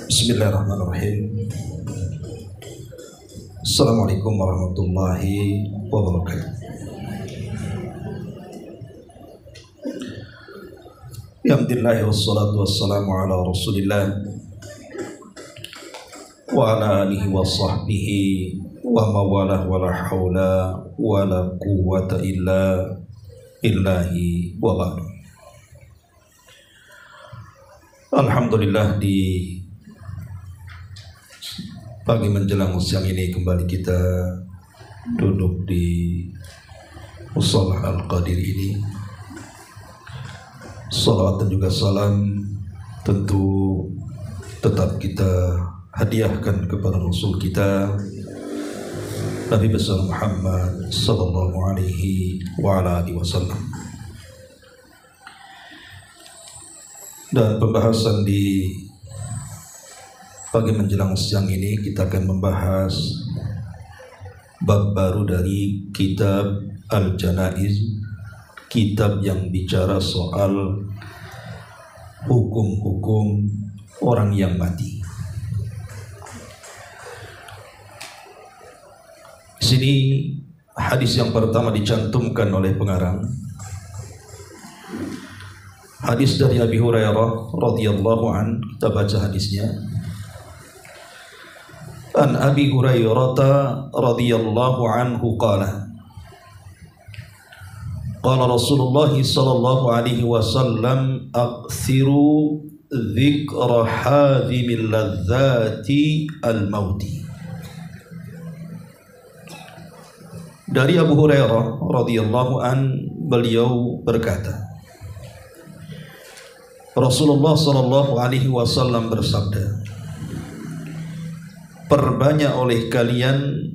Bismillahirrahmanirrahim. Assalamualaikum warahmatullahi wabarakatuh. Alhamdulillah wassalatu wassalamu ala rasulillah wa ala alihi wa sahbihi wa mawalah wa la hawla wa la quwwata illa billahi wa ba'du. Alhamdulillah, di pagi menjelang siang ini kembali kita duduk di Musholla Al-Qadir ini. Salawat dan juga salam tentu tetap kita hadiahkan kepada Rasul kita Nabi besar Muhammad sallallahu alaihi wa ala alihi wasallam. Dan pembahasan di pagi menjelang siang ini kita akan membahas bab baru dari kitab Al-Janaiz, kitab yang bicara soal hukum-hukum orang yang mati. Di sini hadis yang pertama dicantumkan oleh pengarang. Hadis dari Abi Hurairah radhiyallahu an, kita baca hadisnya. An Abi Hurairah radhiyallahu anhu qala qala Rasulullah sallallahu alaihi wasallam akthiru dzikra hadhimil ladzati al-mauti. Dari Abu Hurairah radhiyallahu an, beliau berkata, Rasulullah sallallahu alaihi wasallam bersabda, perbanyak oleh kalian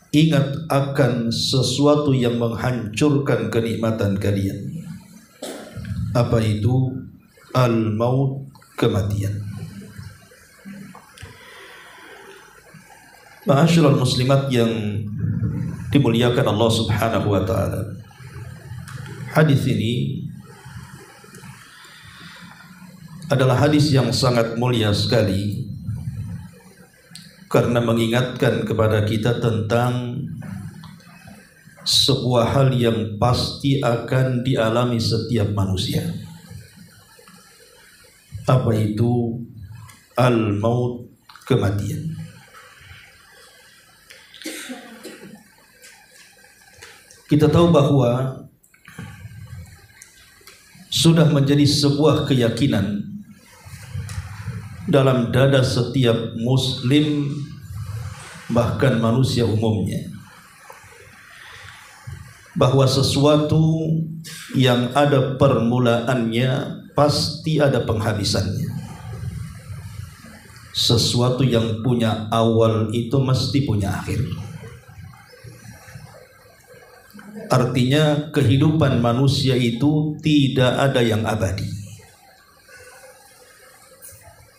ingat akan sesuatu yang menghancurkan kenikmatan kalian. Apa itu? Al-maut, kematian. Ma'asyiral muslimat yang dimuliakan Allah Subhanahu wa taala. Hadis ini adalah hadis yang sangat mulia sekali karena mengingatkan kepada kita tentang sebuah hal yang pasti akan dialami setiap manusia. Apa itu? Al-maut, kematian. Kita tahu bahwa sudah menjadi sebuah keyakinan dalam dada setiap muslim, bahkan manusia umumnya, bahwa sesuatu yang ada permulaannya pasti ada penghabisannya. Sesuatu yang punya awal itu mesti punya akhir. Artinya kehidupan manusia itu tidak ada yang abadi,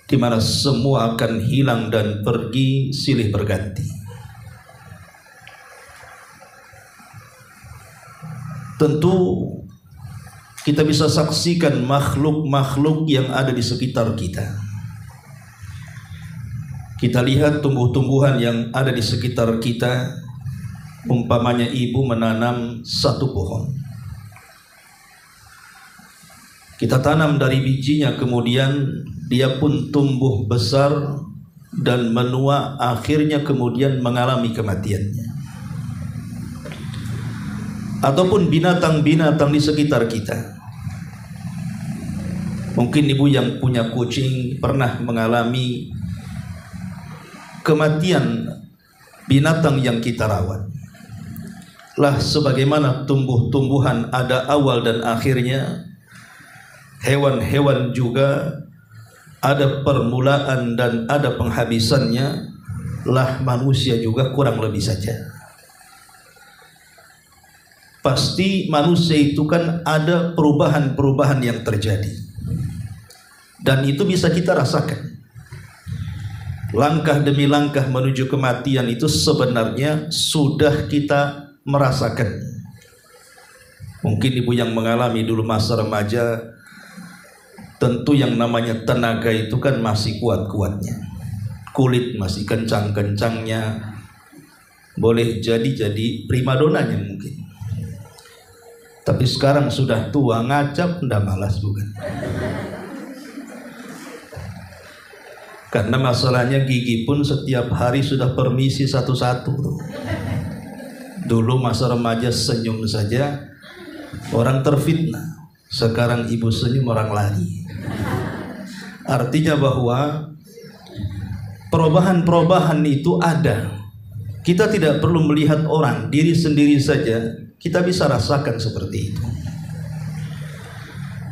di mana semua akan hilang dan pergi silih berganti. Tentu kita bisa saksikan makhluk-makhluk yang ada di sekitar kita. Kita lihat tumbuh-tumbuhan yang ada di sekitar kita. Umpamanya ibu menanam satu pohon, kita tanam dari bijinya, kemudian dia pun tumbuh besar dan menua, akhirnya kemudian mengalami kematiannya. Ataupun binatang-binatang di sekitar kita. Mungkin ibu yang punya kucing pernah mengalami kematian binatang yang kita rawat. Lah sebagaimana tumbuh-tumbuhan ada awal dan akhirnya, hewan-hewan juga ada permulaan dan ada penghabisannya. Lah manusia juga kurang lebih saja. Pasti manusia itu kan ada perubahan-perubahan yang terjadi. Dan itu bisa kita rasakan. Langkah demi langkah menuju kematian itu sebenarnya sudah kita merasakan. Mungkin ibu yang mengalami dulu masa remaja, tentu yang namanya tenaga itu kan masih kuat-kuatnya, kulit masih kencang-kencangnya, boleh jadi primadonanya mungkin. Tapi sekarang sudah tua, ngacap ndak malas bukan? Karena masalahnya gigi pun setiap hari sudah permisi satu-satu. Dulu masa remaja senyum saja orang terfitnah, sekarang ibu senyum orang lari. Artinya bahwa perubahan-perubahan itu ada. Kita tidak perlu melihat orang, diri sendiri saja kita bisa rasakan seperti itu.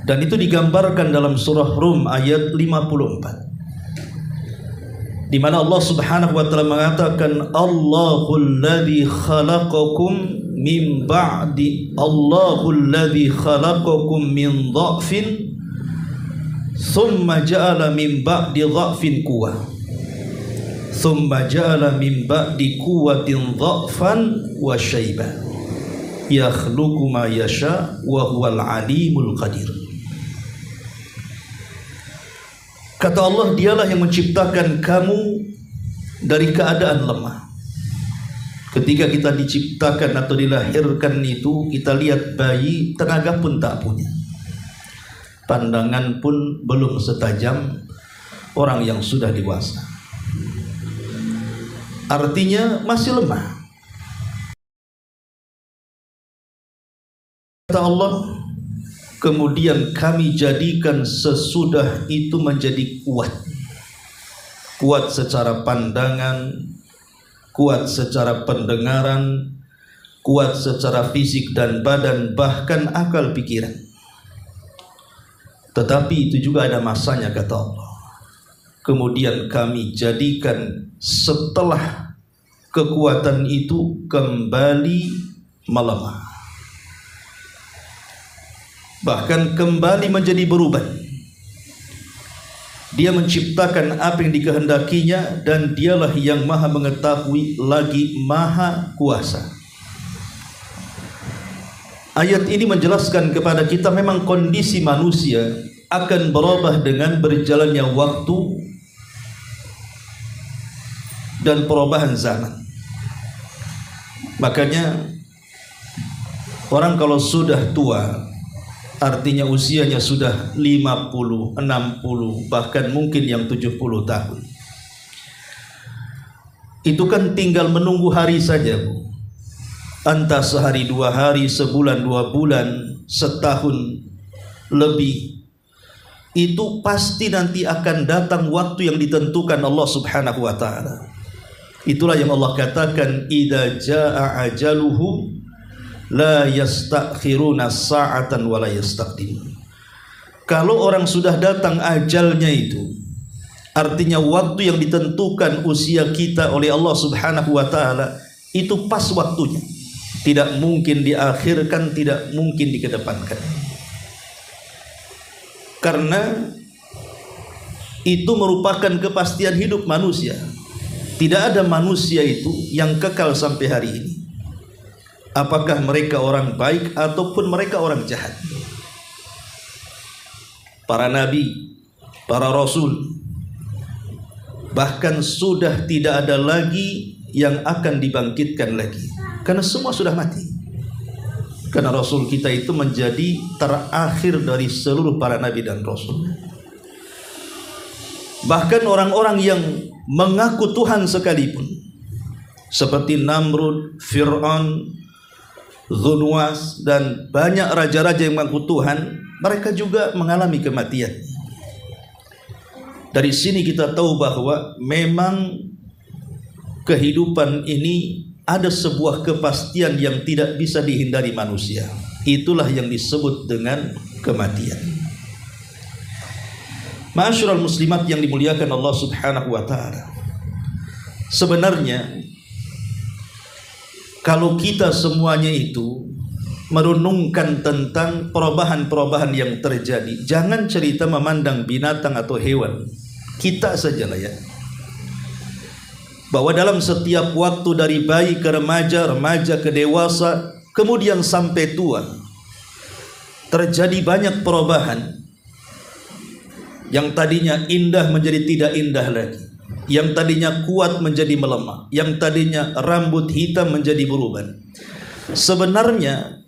Dan itu digambarkan dalam surah Rum ayat 54. Di mana Allah Subhanahu wa taala mengatakan Allahul ladzi khalaqakum min ba'di Allahul ladzi khalaqakum min dha'fin thumma ja'ala min ba'di dha'fin quwwah thumma ja'ala min ba'di quwwatin dha'fan wa syaiba yakhluqu ma yasha wa huwal alimul qadir. Kata Allah, dialah yang menciptakan kamu dari keadaan lemah. Ketika kita diciptakan atau dilahirkan itu, kita lihat bayi tenaga pun tak punya, pandangan pun belum setajam orang yang sudah dewasa. Artinya masih lemah. Kata Allah, kemudian kami jadikan sesudah itu menjadi kuat. Kuat secara pandangan, kuat secara pendengaran, kuat secara fisik dan badan, bahkan akal pikiran. Tetapi itu juga ada masanya, kata Allah. Kemudian kami jadikan setelah kekuatan itu kembali melemah, bahkan kembali menjadi beruban. Dia menciptakan apa yang dikehendakinya, dan dialah yang maha mengetahui lagi maha kuasa. Ayat ini menjelaskan kepada kita memang kondisi manusia akan berubah dengan berjalannya waktu dan perubahan zaman. Makanya orang kalau sudah tua, artinya usianya sudah 50, 60, bahkan mungkin yang 70 tahun, itu kan tinggal menunggu hari saja, Bu. Entah sehari, 2 hari, sebulan, 2 bulan, setahun lebih, itu pasti nanti akan datang waktu yang ditentukan Allah Subhanahu wa ta'ala. Itulah yang Allah katakan, idza jaa ajaluhu la yastakhiruna sa'atan wa la yastaqdimun. Kalau orang sudah datang ajalnya itu, artinya waktu yang ditentukan usia kita oleh Allah Subhanahu wa taala itu pas waktunya. Tidak mungkin diakhirkan, tidak mungkin dikedepankan. Karena itu merupakan kepastian hidup manusia. Tidak ada manusia itu yang kekal sampai hari ini. Apakah mereka orang baik ataupun mereka orang jahat. Para nabi, para rasul, bahkan sudah tidak ada lagi yang akan dibangkitkan lagi, karena semua sudah mati. Karena rasul kita itu menjadi terakhir dari seluruh para nabi dan rasul. Bahkan orang-orang yang mengaku Tuhan sekalipun, seperti Namrud, Fir'aun, Dzunwas, dan banyak raja-raja yang mengaku Tuhan, mereka juga mengalami kematian. Dari sini kita tahu bahwa memang kehidupan ini ada sebuah kepastian yang tidak bisa dihindari manusia. Itulah yang disebut dengan kematian. Ma'asyiral muslimat yang dimuliakan Allah Subhanahu wa ta'ala, sebenarnya kalau kita semuanya itu merenungkan tentang perubahan-perubahan yang terjadi. Jangan cerita memandang binatang atau hewan, kita sajalah ya, bahwa dalam setiap waktu dari bayi ke remaja, remaja ke dewasa, kemudian sampai tua, terjadi banyak perubahan. Yang tadinya indah menjadi tidak indah lagi, yang tadinya kuat menjadi melemah, yang tadinya rambut hitam menjadi berubah. Sebenarnya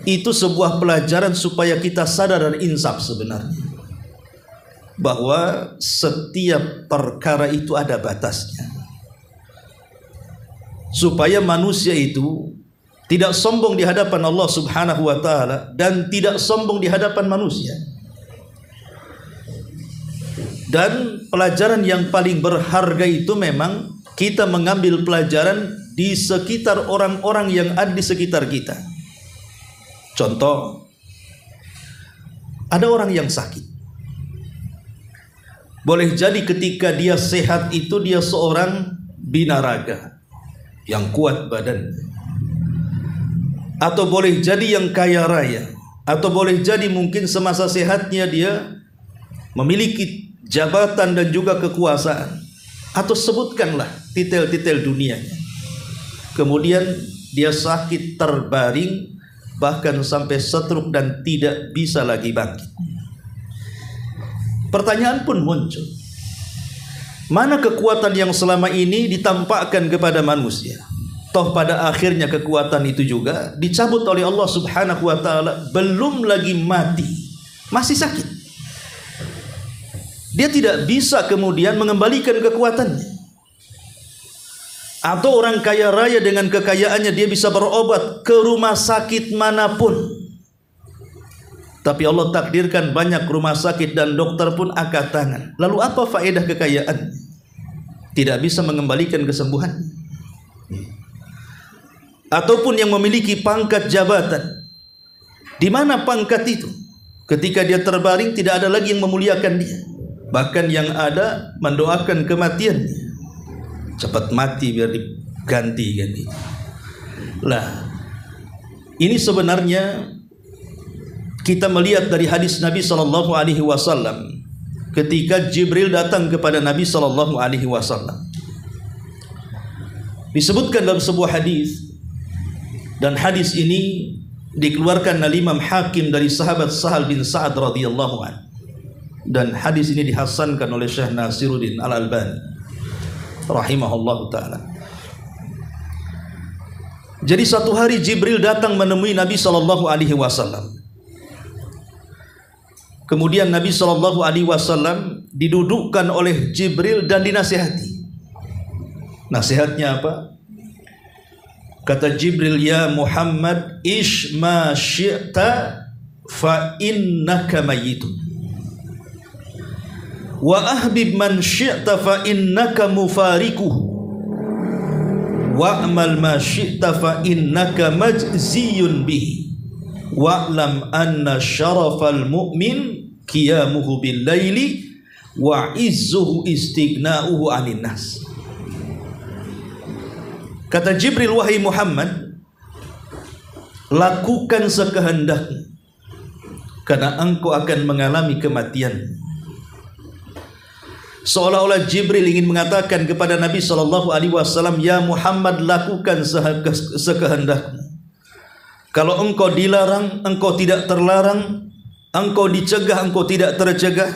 itu sebuah pelajaran supaya kita sadar dan insaf sebenarnya, bahwa setiap perkara itu ada batasnya, supaya manusia itu tidak sombong di hadapan Allah Subhanahu wa taala dan tidak sombong di hadapan manusia. Dan pelajaran yang paling berharga itu memang kita mengambil pelajaran di sekitar orang-orang yang ada di sekitar kita. Contoh, ada orang yang sakit. Boleh jadi ketika dia sehat itu dia seorang binaraga yang kuat badan, atau boleh jadi yang kaya raya, atau boleh jadi mungkin semasa sehatnya dia memiliki jabatan dan juga kekuasaan, atau sebutkanlah titel-titel dunianya. Kemudian dia sakit terbaring, bahkan sampai stroke dan tidak bisa lagi bangkit. Pertanyaan pun muncul, mana kekuatan yang selama ini ditampakkan kepada manusia? Toh pada akhirnya kekuatan itu juga dicabut oleh Allah Subhanahu wa taala. Belum lagi mati, masih sakit. Dia tidak bisa kemudian mengembalikan kekuatannya. Atau orang kaya raya dengan kekayaannya dia bisa berobat ke rumah sakit manapun, tapi Allah takdirkan banyak rumah sakit dan dokter pun angkat tangan. Lalu apa faedah kekayaan? Tidak bisa mengembalikan kesembuhan. Ataupun yang memiliki pangkat jabatan, di mana pangkat itu? Ketika dia terbaring tidak ada lagi yang memuliakan dia, bahkan yang ada mendoakan kematiannya. Cepat mati biar diganti. Lah, ini sebenarnya kita melihat dari hadis Nabi sallallahu alaihi wasallam ketika Jibril datang kepada Nabi sallallahu alaihi wasallam. Disebutkan dalam sebuah hadis, dan hadis ini dikeluarkan oleh Imam Hakim dari sahabat Sahal bin Sa'ad radhiyallahu anhu, dan hadis ini dihasankan oleh Syekh Nasiruddin Al-Albani rahimahullahu taala. Jadi satu hari Jibril datang menemui Nabi sallallahu alaihi wasallam. Kemudian Nabi sallallahu alaihi wasallam didudukkan oleh Jibril dan dinasihati. Nasihatnya apa? Kata Jibril, ya Muhammad, ish ma syi'ta fa innaka mayyitun, wa ahbib man syi'ta fa innaka mufarikuh, wa'mal ma syi'ta fa innaka majziyun bihi, wa'lam anna syarafal mu'min qiyamuhu bil laili wa izzuhu istighna'uhu 'anil nas. Kata Jibril, wahai Muhammad, lakukan sekehendakmu, karena engkau akan mengalami kematian. Seolah-olah Jibril ingin mengatakan kepada Nabi SAW, ya Muhammad, lakukan sekehendakmu. Kalau engkau dilarang, engkau tidak terlarang. Engkau dicegah, engkau tidak tercegah.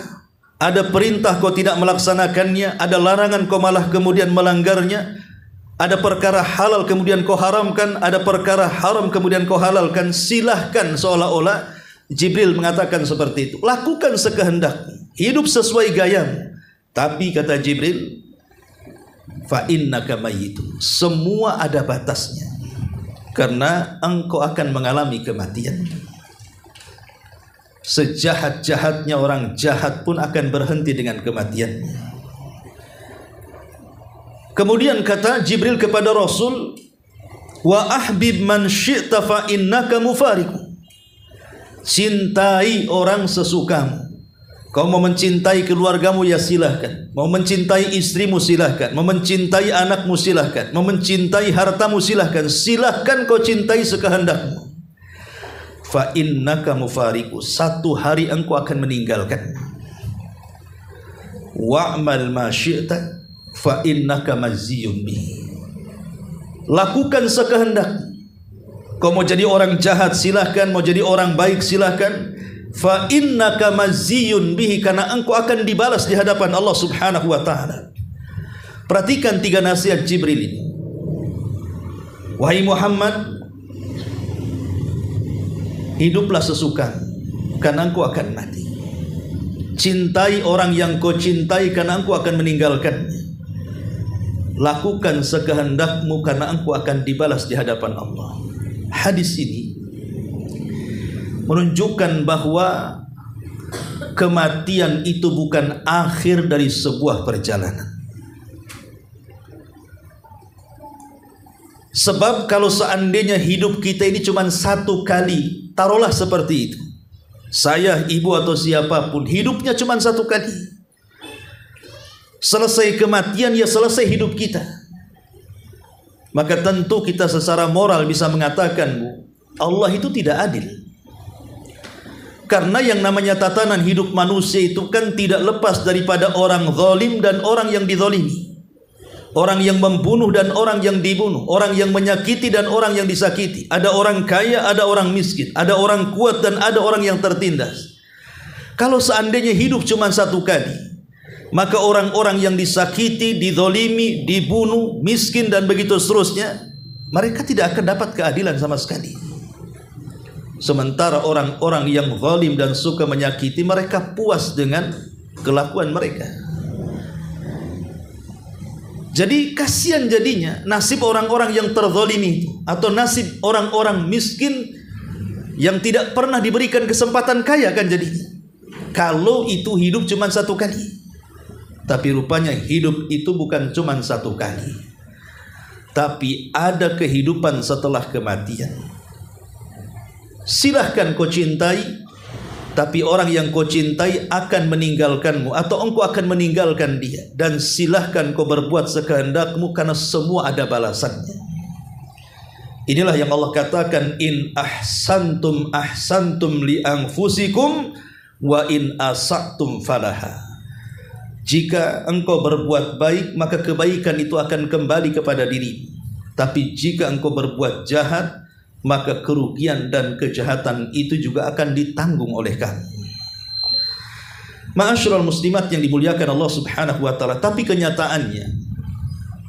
Ada perintah kau tidak melaksanakannya, ada larangan kau malah kemudian melanggarnya. Ada perkara halal kemudian kau haramkan, ada perkara haram kemudian kau halalkan. Silahkan, seolah-olah Jibril mengatakan seperti itu. Lakukan sekehendakmu, hidup sesuai gayamu. Tapi kata Jibril, fa innaka mayyitun, semua ada batasnya, karena engkau akan mengalami kematian. Sejahat-jahatnya orang jahat pun akan berhenti dengan kematiannya. Kemudian kata Jibril kepada Rasul, wa ahbib man syi'ta fa innaka mufariku, cintai orang sesukamu. Kau mau mencintai keluargamu ya silahkan, mau mencintai istrimu silahkan, mau mencintai anakmu silahkan, mau mencintai hartamu silahkan. Silahkan kau cintai sekehendakmu. fa innaka mufariqu, satu hari engkau akan meninggalkan. Wa'mal ma syi'ta fa innaka maziyun bihi, lakukan sekehendak. Kau mau jadi orang jahat silahkan, mau jadi orang baik silahkan. Fa innaka maziyun bihi, karena engkau akan dibalas di hadapan Allah Subhanahu wa taala. Perhatikan 3 nasihat Jibril ini. Wahai Muhammad, hiduplah sesuka, karena engkau akan mati. Cintai orang yang kau cintai, karena engkau akan meninggalkannya. Lakukan sekehendakmu, karena engkau akan dibalas di hadapan Allah. Hadis ini menunjukkan bahwa kematian itu bukan akhir dari sebuah perjalanan. Sebab kalau seandainya hidup kita ini cuma satu kali, taruhlah seperti itu, saya, ibu atau siapapun, hidupnya cuma satu kali. Selesai kematian, ya selesai hidup kita. Maka tentu kita secara moral bisa mengatakan, Bu, Allah itu tidak adil. Karena yang namanya tatanan hidup manusia itu kan tidak lepas daripada orang zalim dan orang yang dizalimi, orang yang membunuh dan orang yang dibunuh, orang yang menyakiti dan orang yang disakiti. Ada orang kaya, ada orang miskin, ada orang kuat dan ada orang yang tertindas. Kalau seandainya hidup cuma satu kali, maka orang-orang yang disakiti, dizalimi, dibunuh, miskin dan begitu seterusnya, mereka tidak akan dapat keadilan sama sekali. Sementara orang-orang yang zalim dan suka menyakiti, mereka puas dengan kelakuan mereka. Jadi kasihan jadinya nasib orang-orang yang terzalimi itu, atau nasib orang-orang miskin yang tidak pernah diberikan kesempatan kaya kan jadinya, kalau itu hidup cuma satu kali. Tapi rupanya hidup itu bukan cuma satu kali, tapi ada kehidupan setelah kematian. Silahkan kau cintai, tapi orang yang kau cintai akan meninggalkanmu, atau engkau akan meninggalkan dia. Dan silahkan kau berbuat sekehendakmu, karena semua ada balasannya. Inilah yang Allah katakan, in ahsantum ahsantum li anfusikum wa in asa'tum falaha. Jika engkau berbuat baik, maka kebaikan itu akan kembali kepada diri. Tapi jika engkau berbuat jahat, maka kerugian dan kejahatan itu juga akan ditanggung oleh kamu. Ma'asyiral muslimat yang dimuliakan Allah Subhanahu wa taala, tapi kenyataannya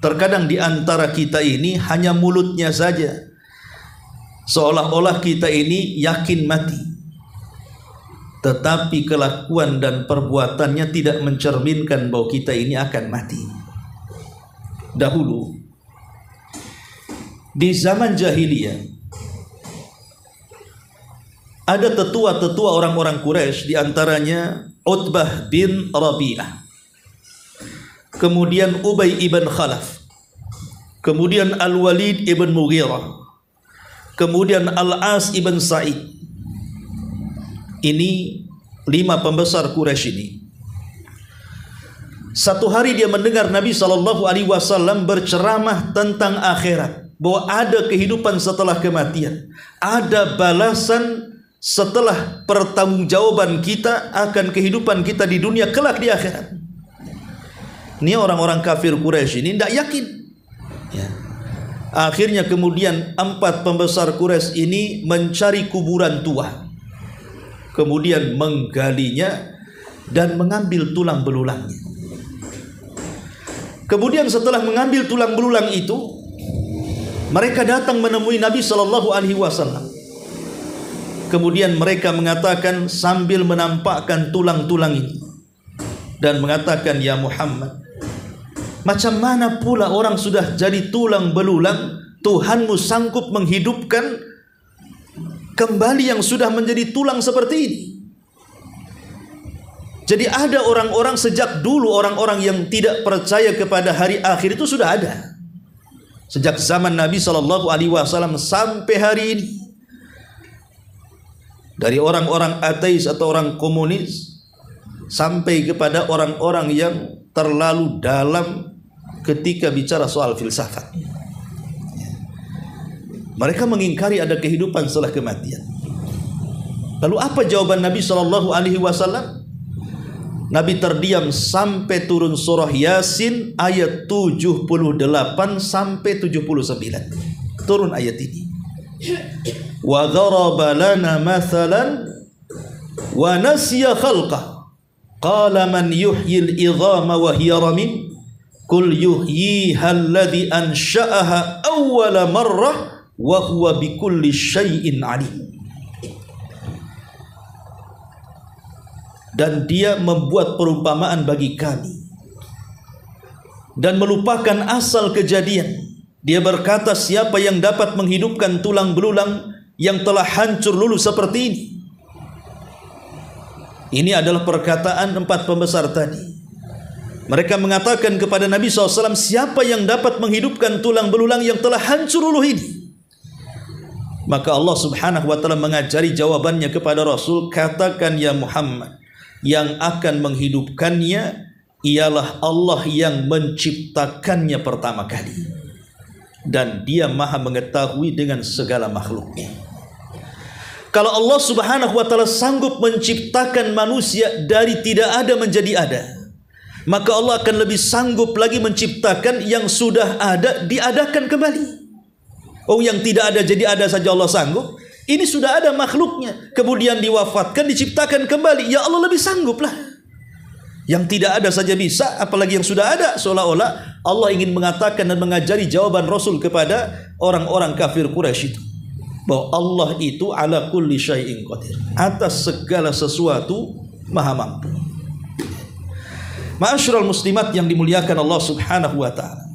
terkadang di antara kita ini hanya mulutnya saja, seolah-olah kita ini yakin mati, tetapi kelakuan dan perbuatannya tidak mencerminkan bahwa kita ini akan mati. Dahulu di zaman jahiliyah ada tetua-tetua orang-orang Quraisy, diantaranya Utbah bin Rabi'ah, kemudian Ubay ibn Khalaf, kemudian Al-Walid ibn Mughirah, kemudian Al-As ibn Sa'id. Ini 5 pembesar Quraisy ini. Satu hari dia mendengar Nabi SAW berceramah tentang akhirat, bahwa ada kehidupan setelah kematian, ada balasan setelah pertanggungjawaban kita akan kehidupan kita di dunia kelak di akhirat. Ini orang-orang kafir Quraisy ini tidak yakin, ya. Akhirnya kemudian 4 pembesar Quraisy ini mencari kuburan tua, kemudian menggalinya dan mengambil tulang belulangnya. Kemudian setelah mengambil tulang belulang itu, mereka datang menemui Nabi SAW. Kemudian mereka mengatakan sambil menampakkan tulang-tulang ini dan mengatakan, ya Muhammad, macam mana pula orang sudah jadi tulang belulang, Tuhanmu sanggup menghidupkan kembali yang sudah menjadi tulang seperti ini? Jadi ada orang-orang sejak dulu, orang-orang yang tidak percaya kepada hari akhir itu sudah ada sejak zaman Nabi SAW sampai hari ini. Dari orang-orang ateis atau orang komunis sampai kepada orang-orang yang terlalu dalam ketika bicara soal filsafat. Mereka mengingkari ada kehidupan setelah kematian. Lalu apa jawaban Nabi SAW? Nabi terdiam sampai turun surah Yasin ayat 78 sampai 79. Turun ayat ini. Wa dharaba lana mathalan wa nasiya khalqah. Qala man yuhyil idhama wa hiya ramim. Qul yuhyiha alladhi ansha'aha awwala marrah wa huwa bikulli syai'in alim. Dan dia membuat perumpamaan bagi kami dan melupakan asal kejadian. Dia berkata, siapa yang dapat menghidupkan tulang belulang yang telah hancur luluh seperti ini? Ini adalah perkataan 4 pembesar tadi. Mereka mengatakan kepada Nabi SAW, siapa yang dapat menghidupkan tulang belulang yang telah hancur luluh ini? Maka Allah Subhanahu wa ta'ala mengajari jawabannya kepada Rasul, katakan ya Muhammad, yang akan menghidupkannya ialah Allah yang menciptakannya pertama kali, dan dia maha mengetahui dengan segala makhluknya. Kalau Allah Subhanahu wa ta'ala sanggup menciptakan manusia dari tidak ada menjadi ada, maka Allah akan lebih sanggup lagi menciptakan yang sudah ada diadakan kembali. Oh, yang tidak ada jadi ada saja Allah sanggup. Ini sudah ada makhluknya, kemudian diwafatkan, diciptakan kembali. Ya Allah lebih sanggup lah. Yang tidak ada saja bisa, apalagi yang sudah ada. Seolah-olah Allah ingin mengatakan dan mengajari jawaban Rasul kepada orang-orang kafir Quraisy itu, bahwa Allah itu ala kulli syai'in qadir, atas segala sesuatu maha mampu. Ma'asyiral muslimat yang dimuliakan Allah Subhanahu wa ta'ala.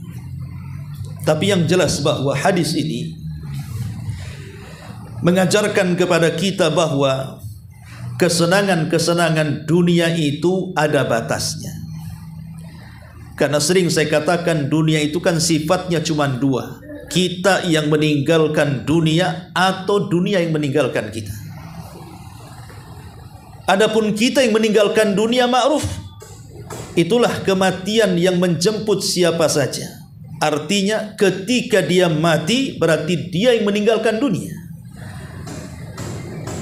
Tapi yang jelas bahwa hadis ini mengajarkan kepada kita bahwa kesenangan-kesenangan dunia itu ada batasnya. Karena sering saya katakan dunia itu kan sifatnya cuma 2. Kita yang meninggalkan dunia atau dunia yang meninggalkan kita. Adapun kita yang meninggalkan dunia, ma'ruf, itulah kematian yang menjemput siapa saja. Artinya ketika dia mati berarti dia yang meninggalkan dunia.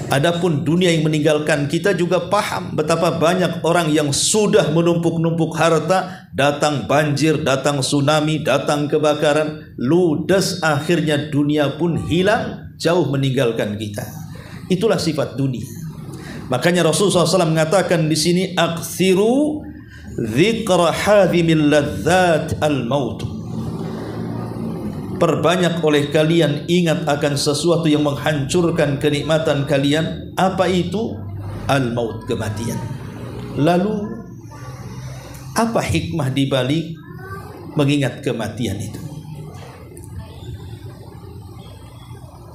Adapun dunia yang meninggalkan kita juga paham betapa banyak orang yang sudah menumpuk-numpuk harta, datang banjir, datang tsunami, datang kebakaran, ludes, akhirnya dunia pun hilang, jauh meninggalkan kita. Itulah sifat dunia. Makanya Rasulullah SAW mengatakan di sini, akthiru dzikra hadhimil ladzat al-maut. Perbanyak oleh kalian ingat akan sesuatu yang menghancurkan kenikmatan kalian. Apa itu? Al-maut, kematian. Lalu apa hikmah dibalik mengingat kematian itu?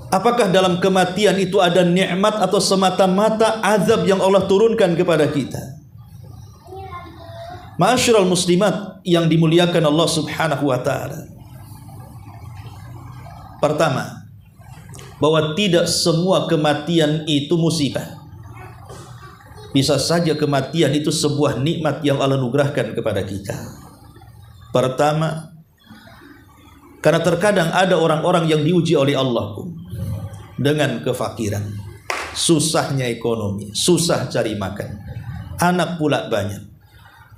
Apakah dalam kematian itu ada nikmat atau semata-mata azab yang Allah turunkan kepada kita? Ma'asyiral muslimat yang dimuliakan Allah Subhanahu wa ta'ala. Pertama, bahwa tidak semua kematian itu musibah. Bisa saja kematian itu sebuah nikmat yang Allah anugerahkan kepada kita. Pertama, karena terkadang ada orang-orang yang diuji oleh Allah dengan kefakiran, susahnya ekonomi, susah cari makan, anak pula banyak.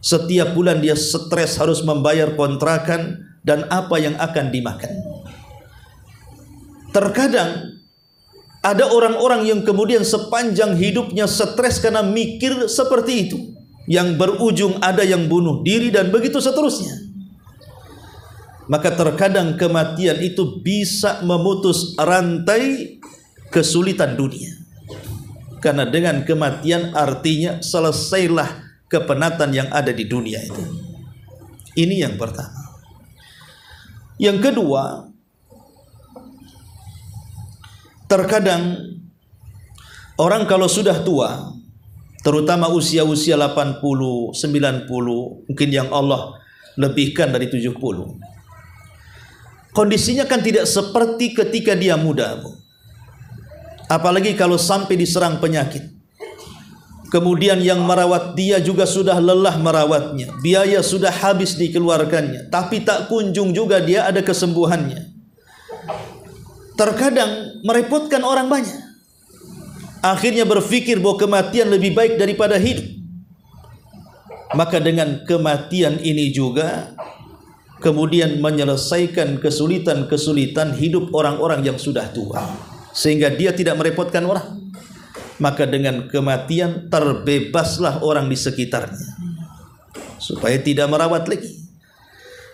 Setiap bulan dia stres harus membayar kontrakan dan apa yang akan dimakan. Terkadang ada orang-orang yang kemudian sepanjang hidupnya stres karena mikir seperti itu, yang berujung ada yang bunuh diri dan begitu seterusnya. Maka terkadang kematian itu bisa memutus rantai kesulitan dunia. Karena dengan kematian artinya selesailah kepenatan yang ada di dunia itu. Ini yang pertama. Yang kedua, terkadang orang kalau sudah tua, terutama usia-usia 80, 90, mungkin yang Allah lebihkan dari 70, kondisinya kan tidak seperti ketika dia muda, Bu. Apalagi kalau sampai diserang penyakit. Kemudian yang merawat dia juga sudah lelah merawatnya, biaya sudah habis dikeluarkannya, tapi tak kunjung juga dia ada kesembuhannya. Terkadang merepotkan orang banyak. akhirnya berpikir bahwa kematian lebih baik daripada hidup. Maka dengan kematian ini juga kemudian menyelesaikan kesulitan-kesulitan hidup orang-orang yang sudah tua, sehingga dia tidak merepotkan orang. Maka dengan kematian terbebaslah orang di sekitarnya, supaya tidak merawat lagi.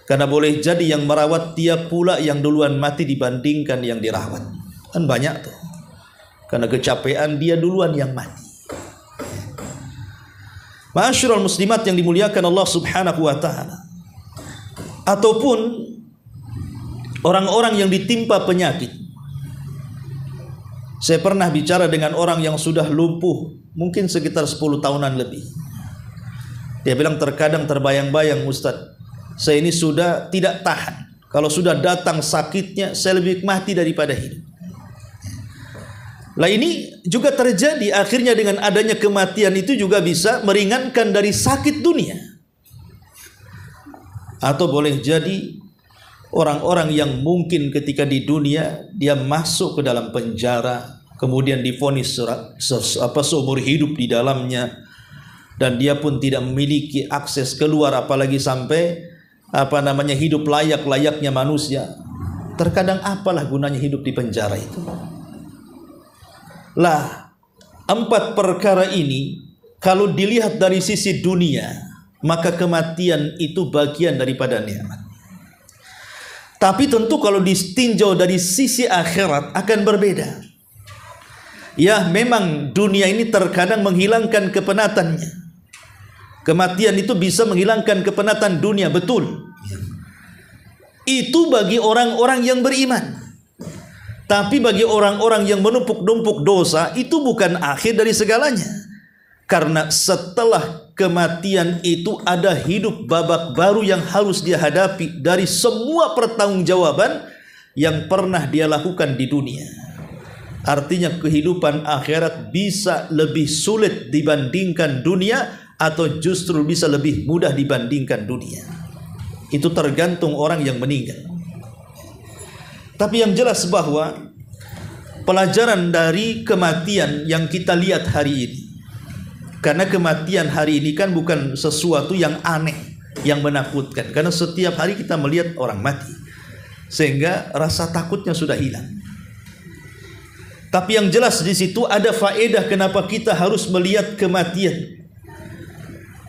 Karena boleh jadi yang merawat dia pula yang duluan mati dibandingkan yang dirawat. Kan banyak tuh, karena kecapean dia duluan yang mati. Ma'asyiral muslimat yang dimuliakan Allah subhanahu wa ta'ala, ataupun orang-orang yang ditimpa penyakit. Saya pernah bicara dengan orang yang sudah lumpuh mungkin sekitar 10 tahunan lebih. Dia bilang terkadang terbayang-bayang, Ustadz, saya ini sudah tidak tahan. Kalau sudah datang sakitnya, saya lebih mati daripada hidup. Lah ini juga terjadi akhirnya dengan adanya kematian itu juga bisa meringankan dari sakit dunia. Atau boleh jadi orang-orang yang mungkin ketika di dunia dia masuk ke dalam penjara, kemudian divonis seumur hidup di dalamnya, dan dia pun tidak memiliki akses keluar, apalagi sampai hidup layak-layaknya manusia. Terkadang apalah gunanya hidup di penjara itu? Lah, 4 perkara ini kalau dilihat dari sisi dunia, maka kematian itu bagian daripada nikmat. Tapi tentu kalau ditinjau dari sisi akhirat akan berbeda. Ya, memang dunia ini terkadang menghilangkan kepenatannya. Kematian itu bisa menghilangkan kepenatan dunia, betul. Itu bagi orang-orang yang beriman. Tapi bagi orang-orang yang menumpuk-numpuk dosa, itu bukan akhir dari segalanya. Karena setelah kematian itu ada hidup babak baru yang harus dia hadapi dari semua pertanggungjawaban yang pernah dia lakukan di dunia. Artinya kehidupan akhirat bisa lebih sulit dibandingkan dunia, atau justru bisa lebih mudah dibandingkan dunia. Itu tergantung orang yang meninggal. Tapi yang jelas bahwa pelajaran dari kematian yang kita lihat hari ini, karena kematian hari ini kan bukan sesuatu yang aneh, yang menakutkan. Karena setiap hari kita melihat orang mati, sehingga rasa takutnya sudah hilang. Tapi yang jelas di situ ada faedah kenapa kita harus melihat kematian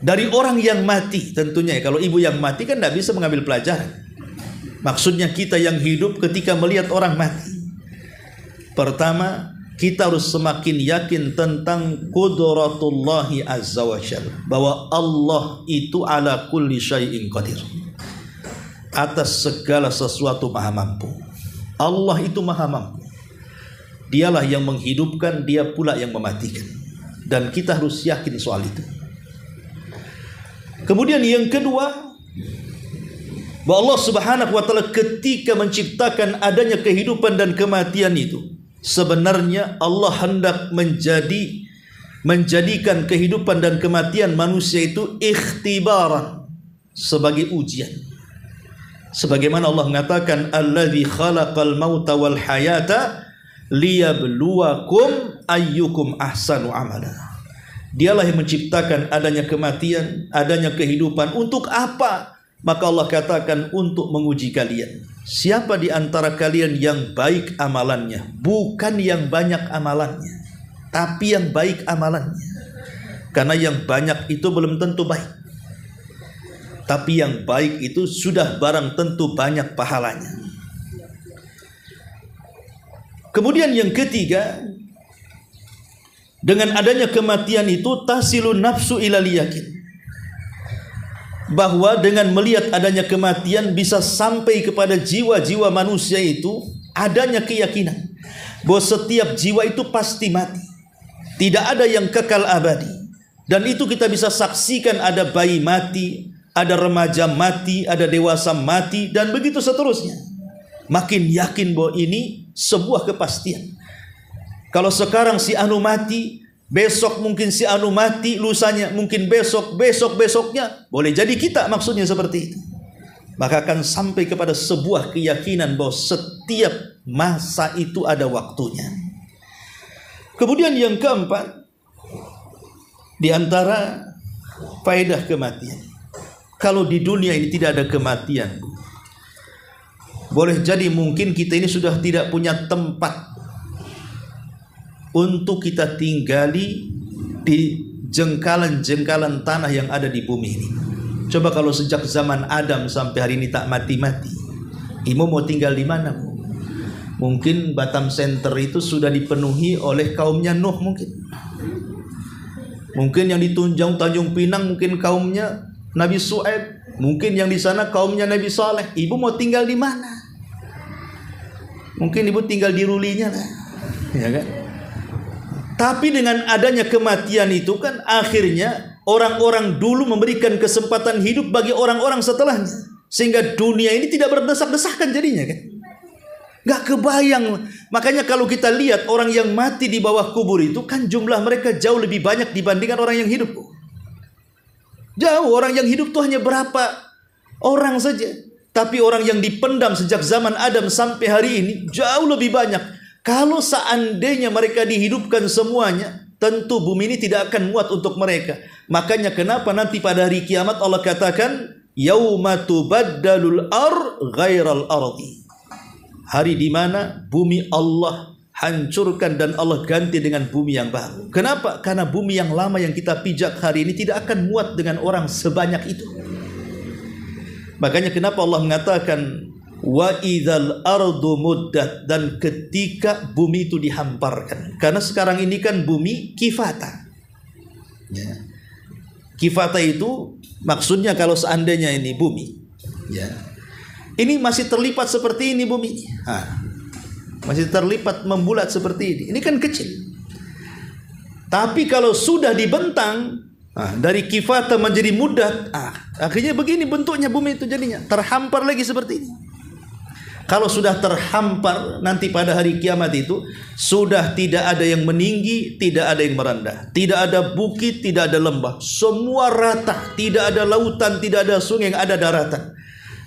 dari orang yang mati. Tentunya kalau ibu yang mati kan tidak bisa mengambil pelajaran. Maksudnya kita yang hidup ketika melihat orang mati, pertama kita harus semakin yakin tentang qudratullahi azza wa jalla, bahwa Allah itu ala kulli syai'in qadir, atas segala sesuatu maha mampu. Allah itu maha mampu. Dialah yang menghidupkan, dia pula yang mematikan, dan kita harus yakin soal itu. Kemudian yang kedua, bahwa Allah subhanahu wa ta'ala ketika menciptakan adanya kehidupan dan kematian itu, sebenarnya Allah hendak menjadikan kehidupan dan kematian manusia itu ikhtibaran, sebagai ujian. Sebagaimana Allah mengatakan, alladzi khalaqal mauta wal hayata liyabluwakum ayyukum ahsanu amala. Dialah yang menciptakan adanya kematian, adanya kehidupan. Untuk apa? Maka Allah katakan untuk menguji kalian. Siapa di antara kalian yang baik amalannya? Bukan yang banyak amalannya, tapi yang baik amalannya. Karena yang banyak itu belum tentu baik, tapi yang baik itu sudah barang tentu banyak pahalanya. Kemudian yang ketiga, dengan adanya kematian itu tasilun nafsu ilal yakin, bahwa dengan melihat adanya kematian bisa sampai kepada jiwa-jiwa manusia itu adanya keyakinan bahwa setiap jiwa itu pasti mati, tidak ada yang kekal abadi. Dan itu kita bisa saksikan, ada bayi mati, ada remaja mati, ada dewasa mati, dan begitu seterusnya. Makin yakin bahwa ini sebuah kepastian. Kalau sekarang si anu mati, besok mungkin si anu mati, lusanya mungkin besoknya boleh jadi kita, maksudnya seperti itu. Maka akan sampai kepada sebuah keyakinan bahwa setiap masa itu ada waktunya. Kemudian yang keempat, di antara faedah kematian, kalau di dunia ini tidak ada kematian, boleh jadi mungkin kita ini sudah tidak punya tempat untuk kita tinggali di jengkalan-jengkalan tanah yang ada di bumi ini. Coba kalau sejak zaman Adam sampai hari ini tak mati-mati, Ibu mau tinggal di mana, Bu? Mungkin Batam Center itu sudah dipenuhi oleh kaumnya Nuh mungkin. Mungkin yang di Tanjung Pinang mungkin kaumnya Nabi Su'aib. Mungkin yang di sana kaumnya Nabi Saleh. Ibu mau tinggal di mana? Mungkin ibu tinggal di Rulinya lah, ya kan? Tapi dengan adanya kematian itu kan akhirnya orang-orang dulu memberikan kesempatan hidup bagi orang-orang setelahnya, sehingga dunia ini tidak berdesak-desakan jadinya kan. Gak kebayang. Makanya kalau kita lihat orang yang mati di bawah kubur itu kan jumlah mereka jauh lebih banyak dibandingkan orang yang hidup. Jauh, orang yang hidup tuh hanya berapa orang saja. Tapi orang yang dipendam sejak zaman Adam sampai hari ini jauh lebih banyak. Kalau seandainya mereka dihidupkan semuanya, tentu bumi ini tidak akan muat untuk mereka. Makanya kenapa nanti pada hari kiamat Allah katakan, yauma tubaddalul ghairal ardi. Hari di mana bumi Allah hancurkan dan Allah ganti dengan bumi yang baru. Kenapa? Karena bumi yang lama yang kita pijak hari ini tidak akan muat dengan orang sebanyak itu. Makanya kenapa Allah mengatakan wa idzal ardu muddat, dan ketika bumi itu dihamparkan. Karena sekarang ini kan bumi kifata. Ya. Kifata itu maksudnya kalau seandainya ini bumi, ya, ini masih terlipat seperti ini bumi. Masih terlipat membulat seperti ini. Ini kan kecil. Tapi kalau sudah dibentang, dari kifata menjadi muddat, akhirnya begini bentuknya bumi itu jadinya. Terhampar lagi seperti ini. Kalau sudah terhampar, nanti pada hari kiamat itu sudah tidak ada yang meninggi, tidak ada yang merendah, tidak ada bukit, tidak ada lembah, semua rata, tidak ada lautan, tidak ada sungai, yang ada daratan.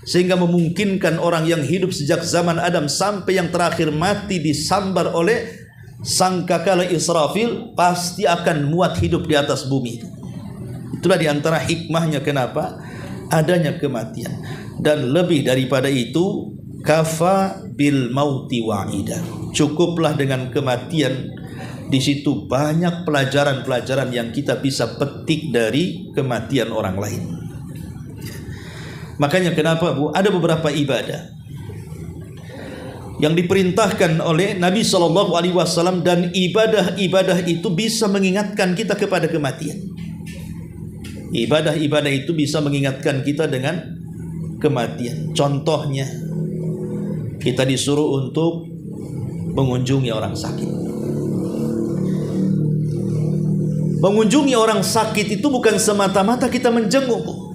Sehingga memungkinkan orang yang hidup sejak zaman Adam sampai yang terakhir mati disambar oleh sangkakala Israfil, pasti akan muat hidup di atas bumi. Itulah diantara hikmahnya kenapa adanya kematian. Dan lebih daripada itu, kafa bil mauti wa'ida. Cukuplah dengan kematian. Di situ banyak pelajaran-pelajaran yang kita bisa petik dari kematian orang lain. Makanya kenapa, Bu, ada beberapa ibadah yang diperintahkan oleh Nabi SAW, dan ibadah-ibadah itu bisa mengingatkan kita kepada kematian. Ibadah-ibadah itu bisa mengingatkan kita dengan kematian. Contohnya, kita disuruh untuk mengunjungi orang sakit. Mengunjungi orang sakit itu bukan semata-mata kita menjenguk,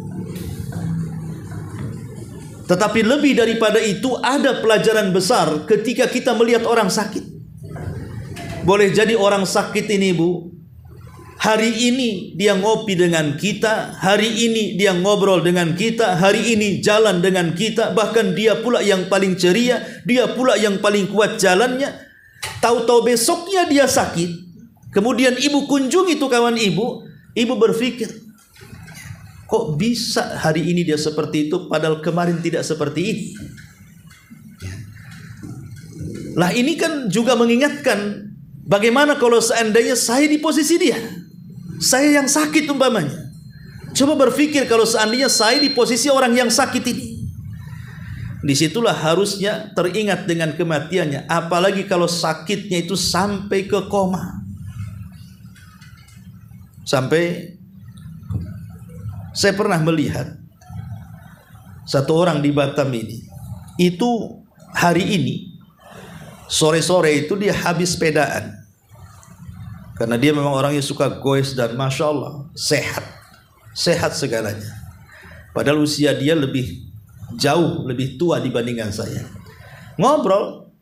tetapi lebih daripada itu ada pelajaran besar ketika kita melihat orang sakit. Boleh jadi orang sakit ini, Bu, hari ini dia ngopi dengan kita, hari ini dia ngobrol dengan kita, hari ini jalan dengan kita, bahkan dia pula yang paling ceria, dia pula yang paling kuat jalannya. Tahu-tahu besoknya dia sakit, kemudian ibu kunjungi itu kawan ibu berpikir, kok bisa hari ini dia seperti itu, padahal kemarin tidak seperti ini. Lah ini kan juga mengingatkan, bagaimana kalau seandainya saya di posisi dia, saya yang sakit umpamanya. Coba berpikir kalau seandainya saya di posisi orang yang sakit ini. Disitulah harusnya teringat dengan kematiannya. Apalagi kalau sakitnya itu sampai ke koma. Sampai saya pernah melihat satu orang di Batam ini, itu hari ini sore-sore itu dia habis sepedaan. Karena dia memang orangnya suka goes dan Masya Allah sehat segalanya. Padahal usia dia jauh lebih tua dibandingkan saya. Ngobrol,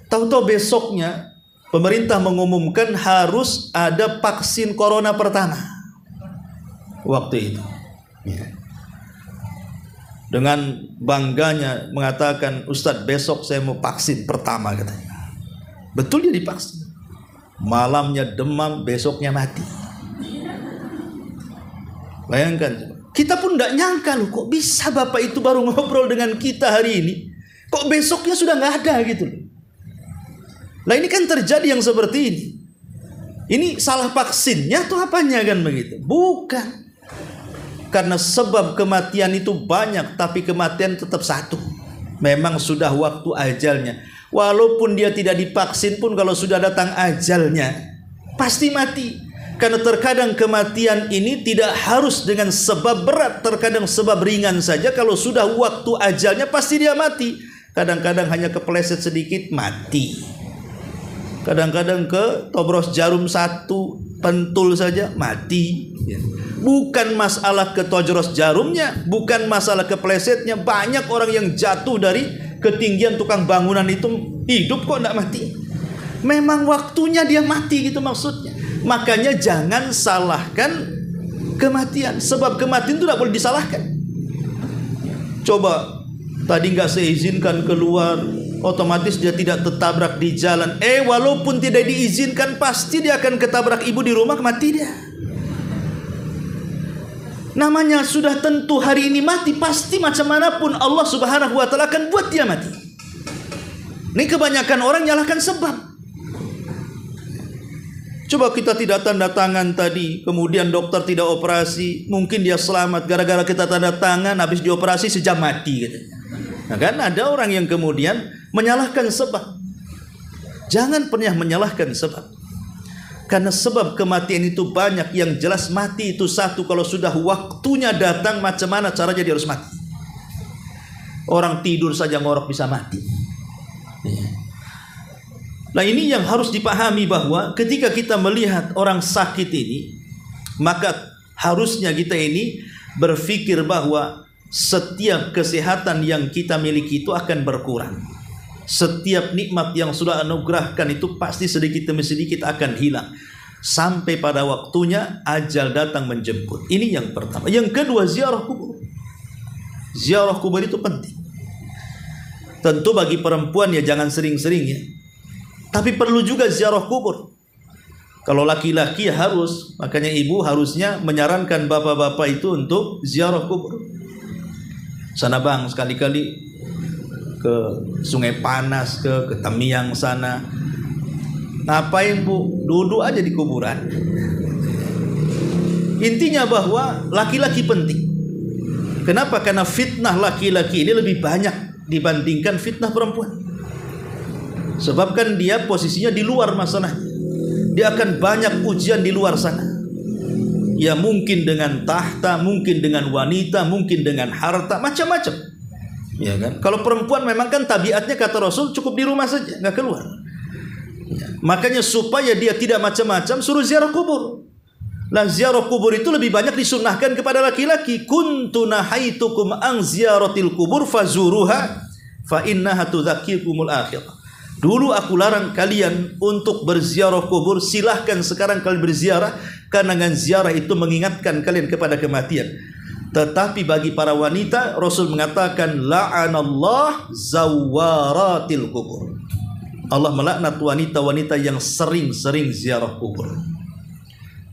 tahu-tahu besoknya pemerintah mengumumkan harus ada vaksin corona pertama. Waktu itu, dengan bangganya mengatakan, Ustadz besok saya mau vaksin pertama, katanya. Betul dia divaksin. malamnya demam, besoknya mati. Bayangkan, kita pun tidak nyangka loh, kok bisa bapak itu baru ngobrol dengan kita hari ini, kok besoknya sudah nggak ada gitu loh. Lah ini kan terjadi yang seperti ini. Ini salah vaksinnya atau apanya kan begitu? Bukan. Karena sebab kematian itu banyak, tapi kematian tetap satu. Memang sudah waktu ajalnya. Walaupun dia tidak divaksin pun, kalau sudah datang ajalnya pasti mati. Karena terkadang kematian ini tidak harus dengan sebab berat, terkadang sebab ringan saja. Kalau sudah waktu ajalnya pasti dia mati. Kadang-kadang hanya kepleset sedikit mati. Kadang-kadang ke tobros jarum satu pentul saja mati. Bukan masalah ketojros jarumnya, bukan masalah keplesetnya. Banyak orang yang jatuh dari ketinggian tukang bangunan itu hidup kok tidak mati. Memang waktunya dia mati gitu maksudnya. Makanya jangan salahkan kematian. Sebab kematian itu tidak boleh disalahkan. Coba tadi nggak seizinkan keluar, otomatis dia tidak tertabrak di jalan. Walaupun tidak diizinkan, pasti dia akan ketabrak ibu di rumah, mati dia. Namanya sudah tentu hari ini mati, pasti macam manapun Allah Subhanahu wa Ta'ala akan buat dia mati. Ini kebanyakan orang nyalahkan sebab. Coba kita tidak tanda tangan tadi, kemudian dokter tidak operasi, mungkin dia selamat. Gara-gara kita tanda tangan, habis dioperasi sejam mati gitu. Nah kan ada orang yang kemudian menyalahkan sebab. Jangan pernah menyalahkan sebab. Karena sebab kematian itu banyak. Yang jelas mati itu satu. Kalau sudah waktunya datang, macam mana caranya dia harus mati. Orang tidur saja ngorok bisa mati. Nah ini yang harus dipahami, bahwa ketika kita melihat orang sakit ini, maka harusnya kita ini berpikir bahwa setiap kesehatan yang kita miliki itu akan berkurang. Setiap nikmat yang sudah anugerahkan itu pasti sedikit demi sedikit akan hilang. Sampai pada waktunya ajal datang menjemput. Ini yang pertama. Yang kedua, ziarah kubur. Ziarah kubur itu penting. Tentu bagi perempuan ya jangan sering-sering ya. Tapi perlu juga ziarah kubur. Kalau laki-laki harus. Makanya ibu harusnya menyarankan bapak-bapak itu untuk ziarah kubur. Sana bang, sekali-kali ke Sungai Panas, ke Tamiang sana. Ngapain bu? Duduk aja di kuburan. Intinya bahwa laki-laki penting. Kenapa? Karena fitnah laki-laki ini lebih banyak dibandingkan fitnah perempuan. Sebab kan dia posisinya di luar masalahnya. Dia akan banyak ujian di luar sana. Ya mungkin dengan tahta, mungkin dengan wanita, mungkin dengan harta, macam-macam. Ya kan? Kalau perempuan memang kan tabiatnya kata Rasul cukup di rumah saja, nggak keluar. Ya. Makanya supaya dia tidak macam-macam, suruh ziarah kubur. Nah ziarah kubur itu lebih banyak disunnahkan kepada laki-laki. Kuntu nahaitukum an ziyaratil kubur fazuruha fa innaha tudzakirukumul akhirah. Dulu aku larang kalian untuk berziarah kubur, silahkan sekarang kalian berziarah, karena dengan ziarah itu mengingatkan kalian kepada kematian. Tetapi bagi para wanita, Rasul mengatakan la'anallah zawaratil kubur. Allah melaknat wanita-wanita yang sering-sering ziarah kubur.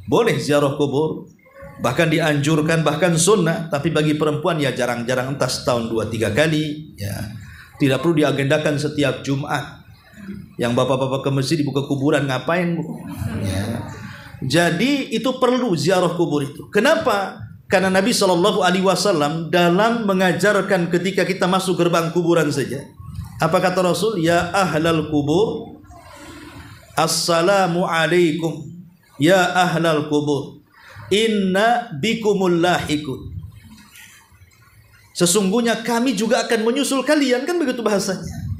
Boleh ziarah kubur, bahkan dianjurkan, bahkan sunnah. Tapi bagi perempuan ya jarang-jarang, entah setahun 2-3 kali ya. Tidak perlu diagendakan setiap Jumat. Yang bapak-bapak ke masjid dibuka kuburan, ngapain bu? Ya. Jadi itu perlu ziarah kubur itu. Kenapa? Karena Nabi SAW dalam mengajarkan ketika kita masuk gerbang kuburan saja. Apa kata Rasul? Ya ahlal kubur, assalamu alaikum. Ya ahlal kubur, inna bikumul lahikun. Sesungguhnya kami juga akan menyusul kalian. Kan begitu bahasanya.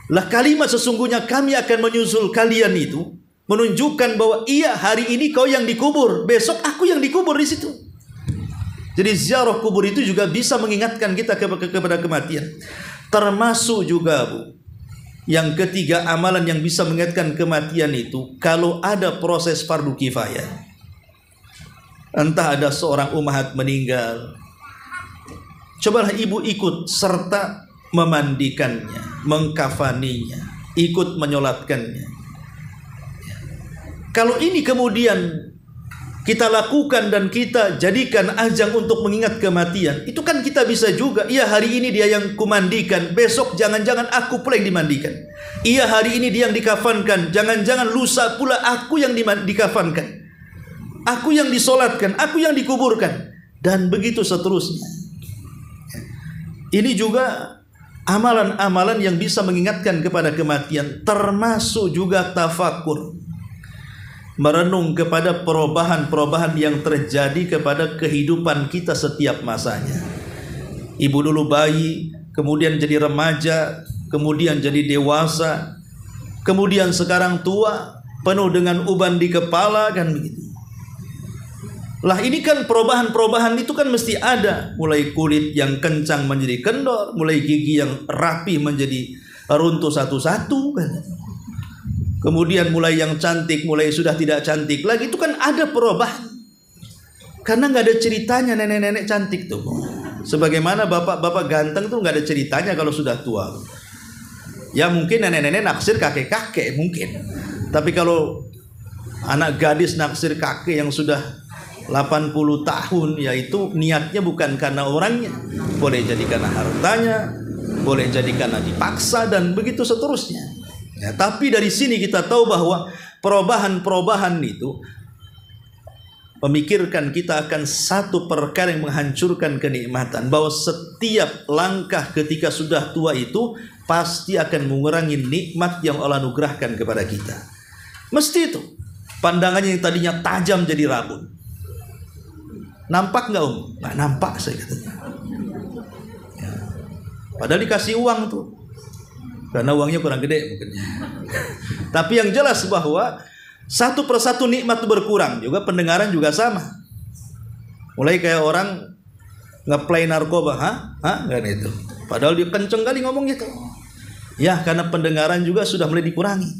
Lah kalimat sesungguhnya kami akan menyusul kalian itu menunjukkan bahwa iya hari ini kau yang dikubur, besok aku yang dikubur di situ. Jadi ziarah kubur itu juga bisa mengingatkan kita kepada kematian. Termasuk juga bu, yang ketiga amalan yang bisa mengingatkan kematian itu, kalau ada proses fardu kifayah. Entah ada seorang ummahat meninggal, cobalah ibu ikut serta memandikannya, mengkafaninya, ikut menyolatkannya. Kalau ini kemudian kita lakukan dan kita jadikan ajang untuk mengingat kematian, itu kan kita bisa juga, iya hari ini dia yang kumandikan, besok jangan-jangan aku pula yang dimandikan. Iya hari ini dia yang dikafankan, jangan-jangan lusa pula aku yang dikafankan. Aku yang disolatkan, aku yang dikuburkan, dan begitu seterusnya. Ini juga amalan-amalan yang bisa mengingatkan kepada kematian, termasuk juga tafakur, merenung kepada perubahan-perubahan yang terjadi kepada kehidupan kita setiap masanya. Ibu dulu bayi, kemudian jadi remaja, kemudian jadi dewasa, kemudian sekarang tua, penuh dengan uban di kepala, kan begitu. Lah ini kan perubahan-perubahan itu kan mesti ada. Mulai kulit yang kencang menjadi kendor, mulai gigi yang rapi menjadi runtuh satu-satu kan. Kemudian mulai yang cantik, mulai sudah tidak cantik lagi, itu kan ada perubahan. Karena nggak ada ceritanya nenek-nenek cantik tuh. Sebagaimana bapak-bapak ganteng tuh nggak ada ceritanya kalau sudah tua. Ya mungkin nenek-nenek naksir kakek-kakek mungkin. Tapi kalau anak gadis naksir kakek yang sudah 80 tahun, yaitu niatnya bukan karena orangnya, boleh jadi karena hartanya, boleh jadi karena dipaksa, dan begitu seterusnya. Ya, tapi dari sini kita tahu bahwa perubahan-perubahan itu memikirkan kita akan satu perkara yang menghancurkan kenikmatan, bahwa setiap langkah ketika sudah tua itu pasti akan mengurangi nikmat yang Allah anugerahkan kepada kita. Mesti itu. Pandangannya yang tadinya tajam jadi rabun. Nampak nggak Nggak nampak saya katanya. Ya. Padahal dikasih uang tuh, karena uangnya kurang gede mungkin. Tapi yang jelas bahwa satu persatu nikmat itu berkurang. Juga pendengaran juga sama. Mulai kayak orang ngeplay narkoba, nggak itu. Padahal dia kenceng kali ngomong gitu. Ya karena pendengaran juga sudah mulai dikurangi.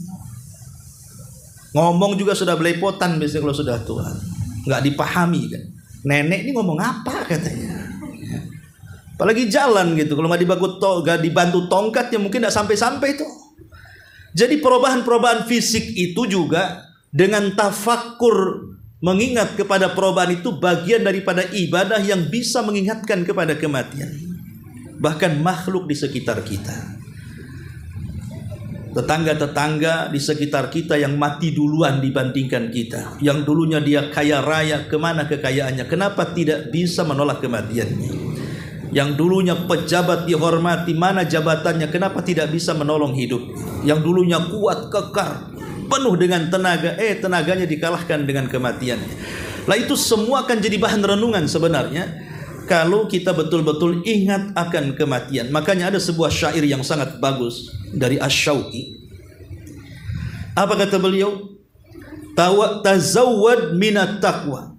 Ngomong juga sudah belepotan biasanya kalau sudah tua, nggak dipahami kan. Nenek ini ngomong apa katanya. Apalagi jalan gitu, kalau nggak dibantu tongkat ya mungkin nggak sampai-sampai itu. Jadi perubahan-perubahan fisik itu juga dengan tafakkur mengingat kepada perubahan itu bagian daripada ibadah yang bisa mengingatkan kepada kematian. Bahkan makhluk di sekitar kita, tetangga-tetangga di sekitar kita yang mati duluan dibandingkan kita, yang dulunya dia kaya raya, kemana kekayaannya? Kenapa tidak bisa menolak kematiannya? Yang dulunya pejabat dihormati, mana jabatannya? Kenapa tidak bisa menolong hidup? Yang dulunya kuat, kekar, penuh dengan tenaga, tenaganya dikalahkan dengan kematiannya. Lah itu semua akan jadi bahan renungan sebenarnya kalau kita betul-betul ingat akan kematian. Makanya ada sebuah syair yang sangat bagus dari Asy-Syauqi. Apa kata beliau? Tazawwad minat taqwa,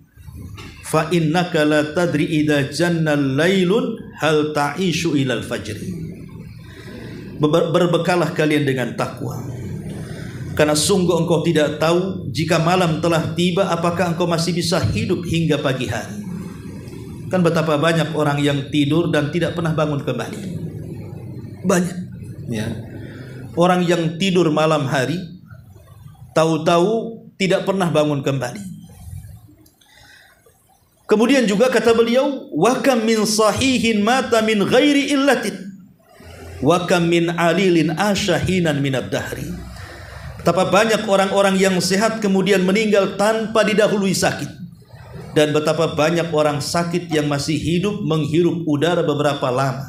fa innaka la tadri idza janna lailun hal ta'ishu ilal fajr. Berbekalah kalian dengan takwa, karena sungguh engkau tidak tahu jika malam telah tiba apakah engkau masih bisa hidup hingga pagi hari. Kan betapa banyak orang yang tidur dan tidak pernah bangun kembali. Banyak ya. Orang yang tidur malam hari, tahu-tahu tidak pernah bangun kembali. Kemudian juga kata beliau, wa kam min sahihin mata min ghairi illatin, wa kam min alilin asyahinan minad dahri. Betapa banyak orang-orang yang sehat kemudian meninggal tanpa didahului sakit. Dan betapa banyak orang sakit yang masih hidup menghirup udara beberapa lama.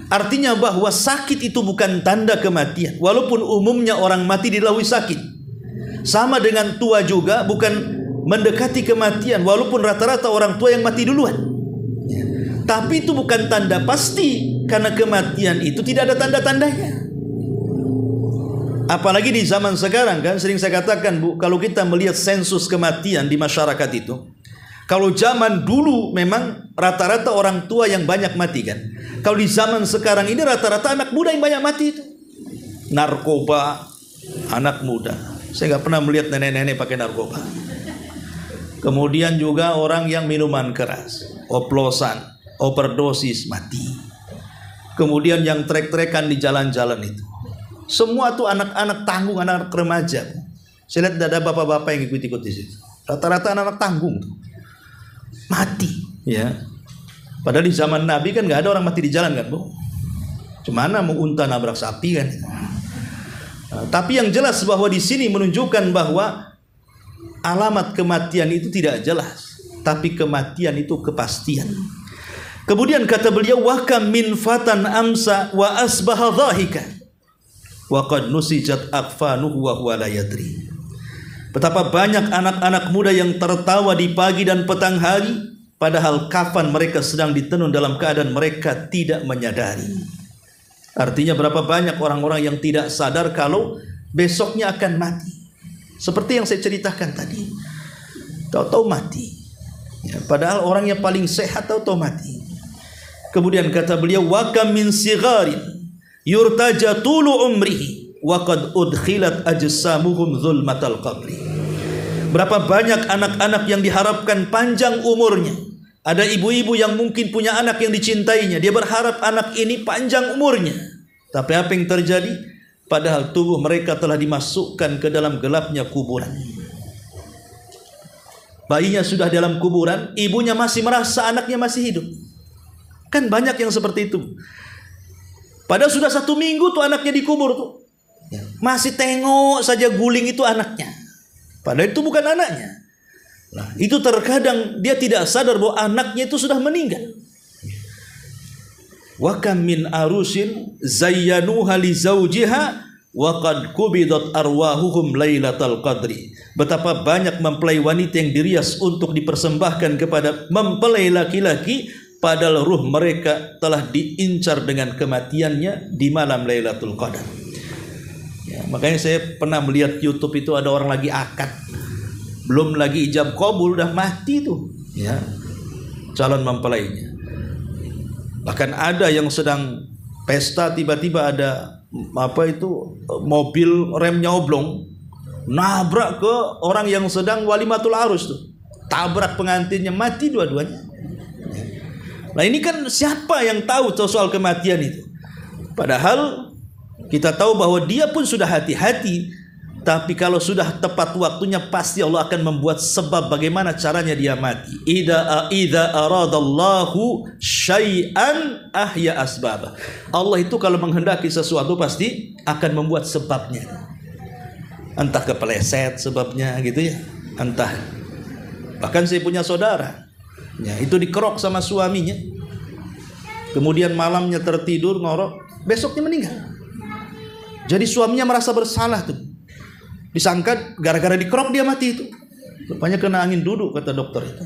Artinya bahwa sakit itu bukan tanda kematian. Walaupun umumnya orang mati dilalui sakit. Sama dengan tua juga bukan mendekati kematian. Walaupun rata-rata orang tua yang mati duluan. Tapi itu bukan tanda pasti. Karena kematian itu tidak ada tanda-tandanya. Apalagi di zaman sekarang kan, sering saya katakan Bu, kalau kita melihat sensus kematian di masyarakat itu, kalau zaman dulu memang rata-rata orang tua yang banyak mati kan. Kalau di zaman sekarang ini rata-rata anak muda yang banyak mati itu. Narkoba, anak muda. Saya nggak pernah melihat nenek-nenek pakai narkoba. Kemudian juga orang yang minuman keras, oplosan, overdosis, mati. Kemudian yang trek-trekan di jalan-jalan itu. Semua tuh anak-anak tanggung, anak-anak remaja. Saya lihat ada bapak-bapak yang ikut-ikut di situ. Rata-rata anak-anak tanggung tuh. Mati, ya. Padahal di zaman Nabi kan nggak ada orang mati di jalan kan, Bu? Cumana mau unta nabrak sapi kan? Nah, tapi yang jelas bahwa di sini menunjukkan bahwa alamat kematian itu tidak jelas, tapi kematian itu kepastian. Kemudian kata beliau, wa kam min fatan amsa wa asbaha dhahika wa qad nusijat akfanuhu wa huwa la yadri. Betapa banyak anak-anak muda yang tertawa di pagi dan petang hari, padahal kafan mereka sedang ditenun dalam keadaan mereka tidak menyadari. Artinya berapa banyak orang-orang yang tidak sadar kalau besoknya akan mati. Seperti yang saya ceritakan tadi, tahu-tahu mati, ya, padahal orang yang paling sehat tahu-tahu mati. Kemudian kata beliau, wa kam min sigharin yurtaja tulu umrihi wa qad udkhilat ajsamuhum zulmatal qabri. Berapa banyak anak-anak yang diharapkan panjang umurnya. Ada ibu-ibu yang mungkin punya anak yang dicintainya, dia berharap anak ini panjang umurnya. Tapi apa yang terjadi? Padahal tubuh mereka telah dimasukkan ke dalam gelapnya kuburan. Bayinya sudah dalam kuburan, ibunya masih merasa anaknya masih hidup. Kan banyak yang seperti itu. Padahal sudah 1 minggu tuh anaknya dikubur tuh, masih tengok saja guling itu anaknya, padahal itu bukan anaknya. Nah, itu terkadang dia tidak sadar bahwa anaknya itu sudah meninggal. Wa kam min arusin zayyanuha li zawjiha wa qad kubidat arwahuhum lailatal qadri. Betapa banyak mempelai wanita yang dirias untuk dipersembahkan kepada mempelai laki-laki, padahal ruh mereka telah diincar dengan kematiannya di malam Lailatul Qadar. Ya, makanya saya pernah melihat YouTube itu ada orang lagi akad, belum lagi ijab qabul udah mati tuh, ya, calon mempelainya. Bahkan ada yang sedang pesta tiba-tiba ada mobil remnya oblong nabrak ke orang yang sedang walimatul arus tuh, tabrak pengantinnya, mati dua-duanya. Nah ini kan siapa yang tahu soal kematian itu? Padahal kita tahu bahwa dia pun sudah hati-hati, tapi kalau sudah tepat waktunya pasti Allah akan membuat sebab bagaimana caranya dia mati. Idza aradallahu syai'an ahya asbabah. Allah itu kalau menghendaki sesuatu pasti akan membuat sebabnya. Entah kepeleset sebabnya gitu ya, entah. Bahkan saya punya saudara, ya, itu dikerok sama suaminya, kemudian malamnya tertidur ngorok, besoknya meninggal. Jadi suaminya merasa bersalah tuh, disangka gara-gara dikerok dia mati itu, rupanya kena angin duduk kata dokter itu.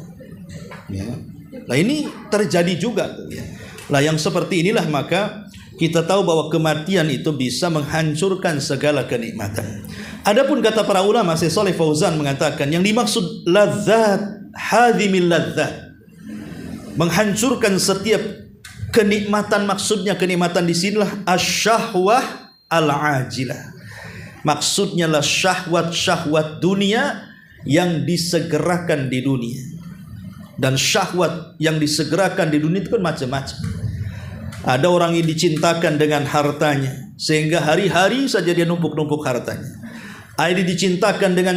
Ya. Nah ini terjadi juga tuh, ya. Nah yang seperti inilah maka kita tahu bahwa kematian itu bisa menghancurkan segala kenikmatan. Adapun kata para ulama, Syekh Shalih Fauzan mengatakan yang dimaksud ladzat hadhimil ladzat, menghancurkan setiap kenikmatan, maksudnya kenikmatan di sinilah asyahwah al-ajilah. Maksudnya lah syahwat-syahwat dunia yang disegerakan di dunia. Dan syahwat yang disegerakan di dunia itu kan macam-macam. Ada orang yang dicintakan dengan hartanya sehingga hari-hari saja dia numpuk-numpuk hartanya. Ada yang dicintakan dengan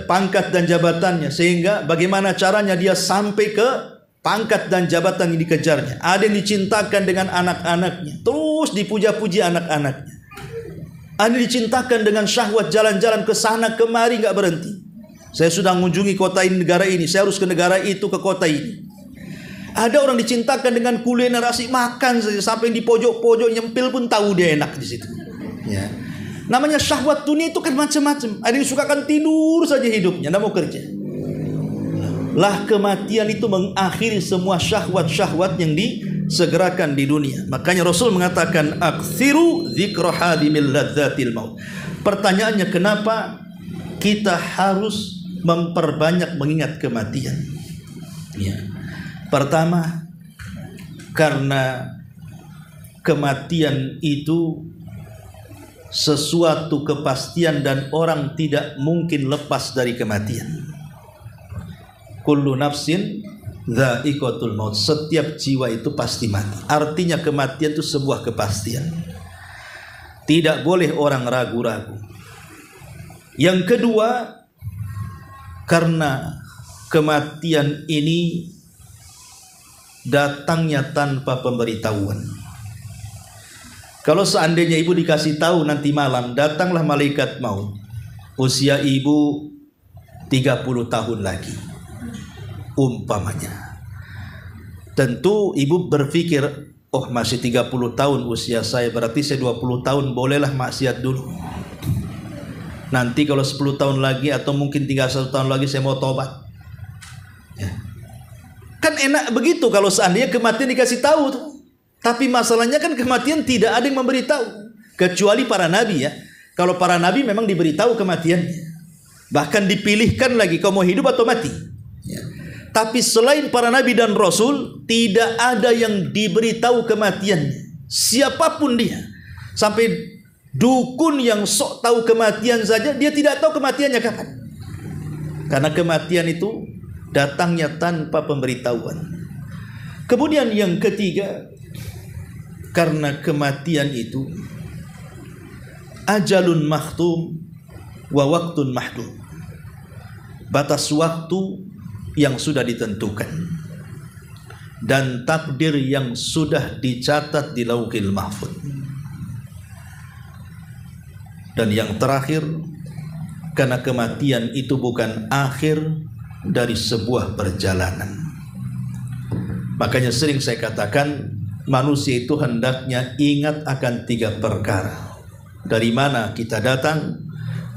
pangkat dan jabatannya sehingga bagaimana caranya dia sampai ke pangkat dan jabatan yang dikejarnya. Ada yang dicintakan dengan anak-anaknya, terus dipuja-puji anak-anaknya. Ada yang dicintakan dengan syahwat jalan-jalan ke sana kemari nggak berhenti. Saya sudah mengunjungi kota ini, negara ini, saya harus ke negara itu, ke kota ini. Ada orang dicintakan dengan kuliner asik, makan saja sampai di pojok-pojok nyempil pun tahu dia enak di situ. Ya. Namanya syahwat dunia itu kan macam-macam. Ada yang disukakan tidur saja hidupnya, tidak mau kerja. Lah kematian itu mengakhiri semua syahwat-syahwat yang disegerakan di dunia. Makanya Rasul mengatakan aktsiru dzikra hadimil ladzatil maut. Pertanyaannya, kenapa kita harus memperbanyak mengingat kematian? Ya. Pertama, karena kematian itu sesuatu kepastian dan orang tidak mungkin lepas dari kematian. Kullu nafsin dha'iqatul maut. Setiap jiwa itu pasti mati. Artinya kematian itu sebuah kepastian. Tidak boleh orang ragu-ragu. Yang kedua, karena kematian ini datangnya tanpa pemberitahuan. Kalau seandainya ibu dikasih tahu nanti malam datanglah malaikat maut, usia ibu 30 tahun lagi umpamanya, tentu ibu berpikir, oh masih 30 tahun usia saya, berarti saya 20 tahun bolehlah maksiat dulu. Nanti kalau 10 tahun lagi atau mungkin 31 tahun lagi saya mau tobat. Ya. Kan enak begitu kalau seandainya kematian dikasih tahu tuh. Tapi masalahnya kan kematian tidak ada yang memberitahu kecuali para nabi ya. Kalau para nabi memang diberitahu kematiannya. Bahkan dipilihkan lagi kau mau hidup atau mati. Ya. Tapi selain para nabi dan rasul tidak ada yang diberitahu kematiannya. Siapapun dia. Sampai dukun yang sok tahu kematian saja dia tidak tahu kematiannya kapan. Karena kematian itu datangnya tanpa pemberitahuan. Kemudian yang ketiga, karena kematian itu ajalun makhtum wa waktun mahdud, batas waktu yang sudah ditentukan dan takdir yang sudah dicatat di Lauhil Mahfuz. Dan yang terakhir, karena kematian itu bukan akhir dari sebuah perjalanan. Makanya sering saya katakan, manusia itu hendaknya ingat akan 3 perkara. Dari mana kita datang,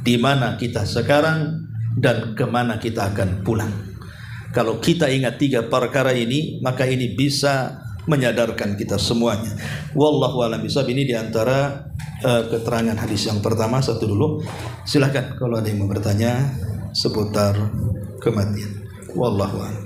di mana kita sekarang, dan kemana kita akan pulang. Kalau kita ingat 3 perkara ini, maka ini bisa menyadarkan kita semuanya. Wallahu a'lam bishawab. Ini diantara keterangan hadis yang pertama. Satu dulu, silahkan kalau ada yang mau bertanya seputar kematian. Wallahu a'lam.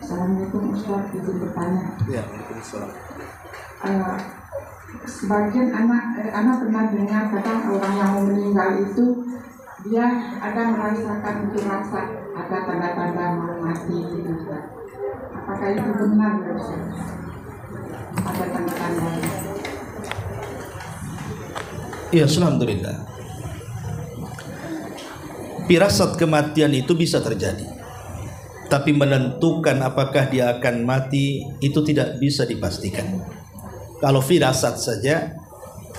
Assalamualaikum Ustaz, izin bertanya. Ya, waalaikumsalam. Sebagian anak pernah dengar kadang orang yang mau meninggal itu dia ada merasakan firasat, ada tanda-tanda mau mati gitu Ustaz. Apakah itu benar Ustaz? Ada tanda-tanda? Ya, alhamdulillah. Firasat kematian itu bisa terjadi. Tapi menentukan apakah dia akan mati itu tidak bisa dipastikan. Kalau firasat saja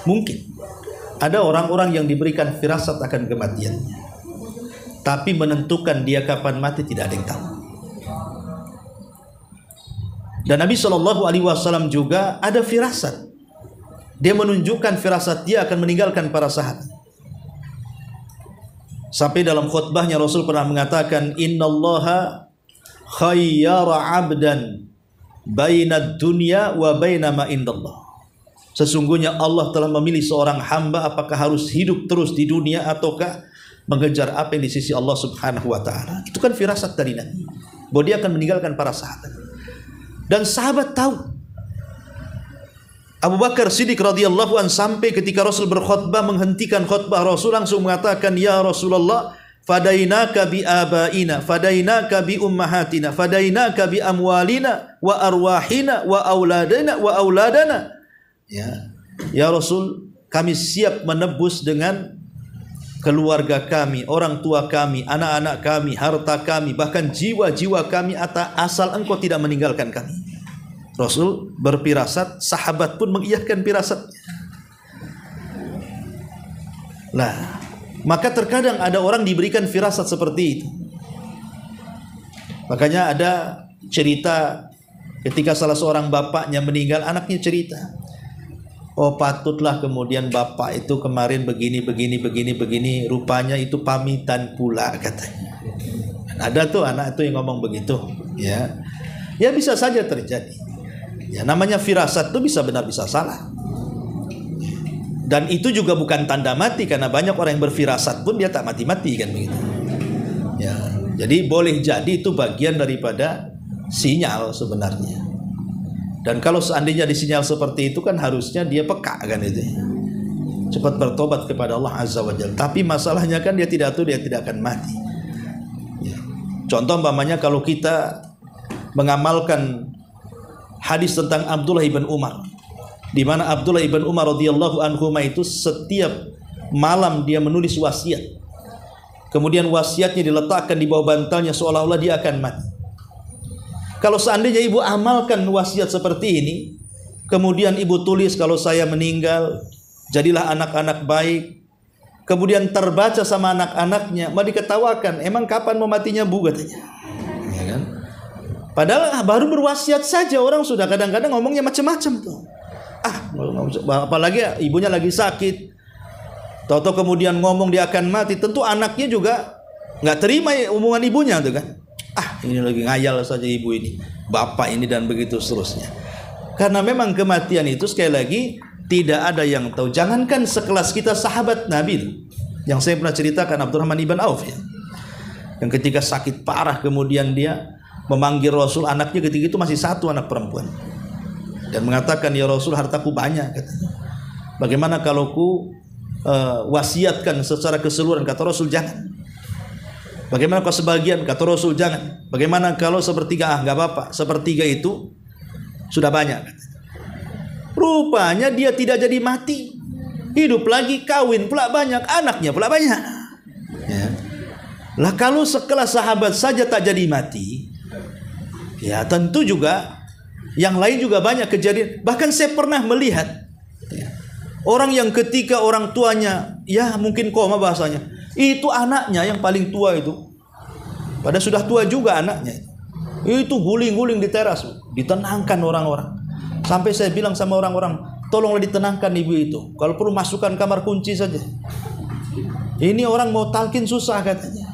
mungkin. Ada orang-orang yang diberikan firasat akan kematiannya, tapi menentukan dia kapan mati tidak ada yang tahu. Dan Nabi SAW juga ada firasat. Dia menunjukkan firasat dia akan meninggalkan para sahabat. Sampai dalam khutbahnya Rasul pernah mengatakan, Innallaha khayyara abdan bainad dunya wa baina ma indallah. Sesungguhnya Allah telah memilih seorang hamba apakah harus hidup terus di dunia ataukah mengejar apa yang di sisi Allah Subhanahu wa taala. Itu kan firasat dari Nabi, bahwa dia akan meninggalkan para sahabat. Dan sahabat tahu. Abu Bakar Siddiq radhiyallahu an sampai ketika Rasul berkhutbah menghentikan khutbah Rasul langsung mengatakan, Ya Rasulullah, fadainaka bi abaina, fadainaka bi ummahatina, fadainaka bi amwalina wa arwahina wa auladana. Ya Rasul, kami siap menebus dengan keluarga kami, orang tua kami, anak-anak kami, harta kami, bahkan jiwa-jiwa kami asal engkau tidak meninggalkan kami. Rasul berfirasat, sahabat pun mengiyakan firasatnya. Nah, maka terkadang ada orang diberikan firasat seperti itu. Makanya ada cerita ketika salah seorang bapaknya meninggal, anaknya cerita, oh patutlah kemudian bapak itu kemarin begini, rupanya itu pamitan pula katanya. Ada tuh anak itu yang ngomong begitu, ya. Ya bisa saja terjadi. Ya namanya firasat itu bisa benar bisa salah. Dan itu juga bukan tanda mati, karena banyak orang yang berfirasat pun dia tak mati-mati kan begitu. Ya, jadi boleh jadi itu bagian daripada sinyal sebenarnya. Dan kalau seandainya disinyal seperti itu kan harusnya dia peka kan itu. Cepat bertobat kepada Allah Azza wa Jalla. Tapi masalahnya kan dia tidak tahu dia tidak akan mati. Ya. Contoh umpamanya kalau kita mengamalkan hadis tentang Abdullah ibn Umar, di mana Abdullah ibn Umar radhiyallahu anhu itu setiap malam dia menulis wasiat. Kemudian wasiatnya diletakkan di bawah bantalnya seolah-olah dia akan mati. Kalau seandainya ibu amalkan wasiat seperti ini, kemudian ibu tulis kalau saya meninggal jadilah anak-anak baik, kemudian terbaca sama anak-anaknya, mau diketawakan, emang kapan mau matinya bu katanya, ya kan? Padahal baru berwasiat saja orang sudah kadang-kadang ngomongnya macam-macam tuh. Apalagi ibunya lagi sakit, tahu-tahu kemudian ngomong dia akan mati, tentu anaknya juga nggak terima omongan ibunya tuh kan. Ini lagi ngayal saja ibu ini, bapak ini, dan begitu seterusnya. Karena memang kematian itu sekali lagi tidak ada yang tahu. Jangankan sekelas kita sahabat Nabi yang saya pernah ceritakan, Abdurrahman ibn Auf ya, yang ketika sakit parah kemudian dia memanggil Rasul, anaknya ketika itu masih satu anak perempuan, dan mengatakan, ya Rasul hartaku banyak katanya. Bagaimana kalau ku wasiatkan secara keseluruhan? Kata Rasul jangan. Bagaimana kalau sebagian? Kata Rasul jangan. Bagaimana kalau sepertiga? Nggak apa-apa, sepertiga itu sudah banyak. Rupanya dia tidak jadi mati, hidup lagi, kawin pula banyak, anaknya pula banyak ya. Lah kalau sekelas sahabat saja tak jadi mati, ya tentu juga yang lain juga banyak kejadian. Bahkan saya pernah melihat ya, orang yang ketika orang tuanya ya mungkin koma bahasanya, itu anaknya yang paling tua itu, pada sudah tua juga anaknya, itu guling-guling di teras, ditenangkan orang-orang. Sampai saya bilang sama orang-orang, tolonglah ditenangkan ibu itu, kalau perlu masukkan kamar kunci saja. Ini orang mau talkin susah katanya.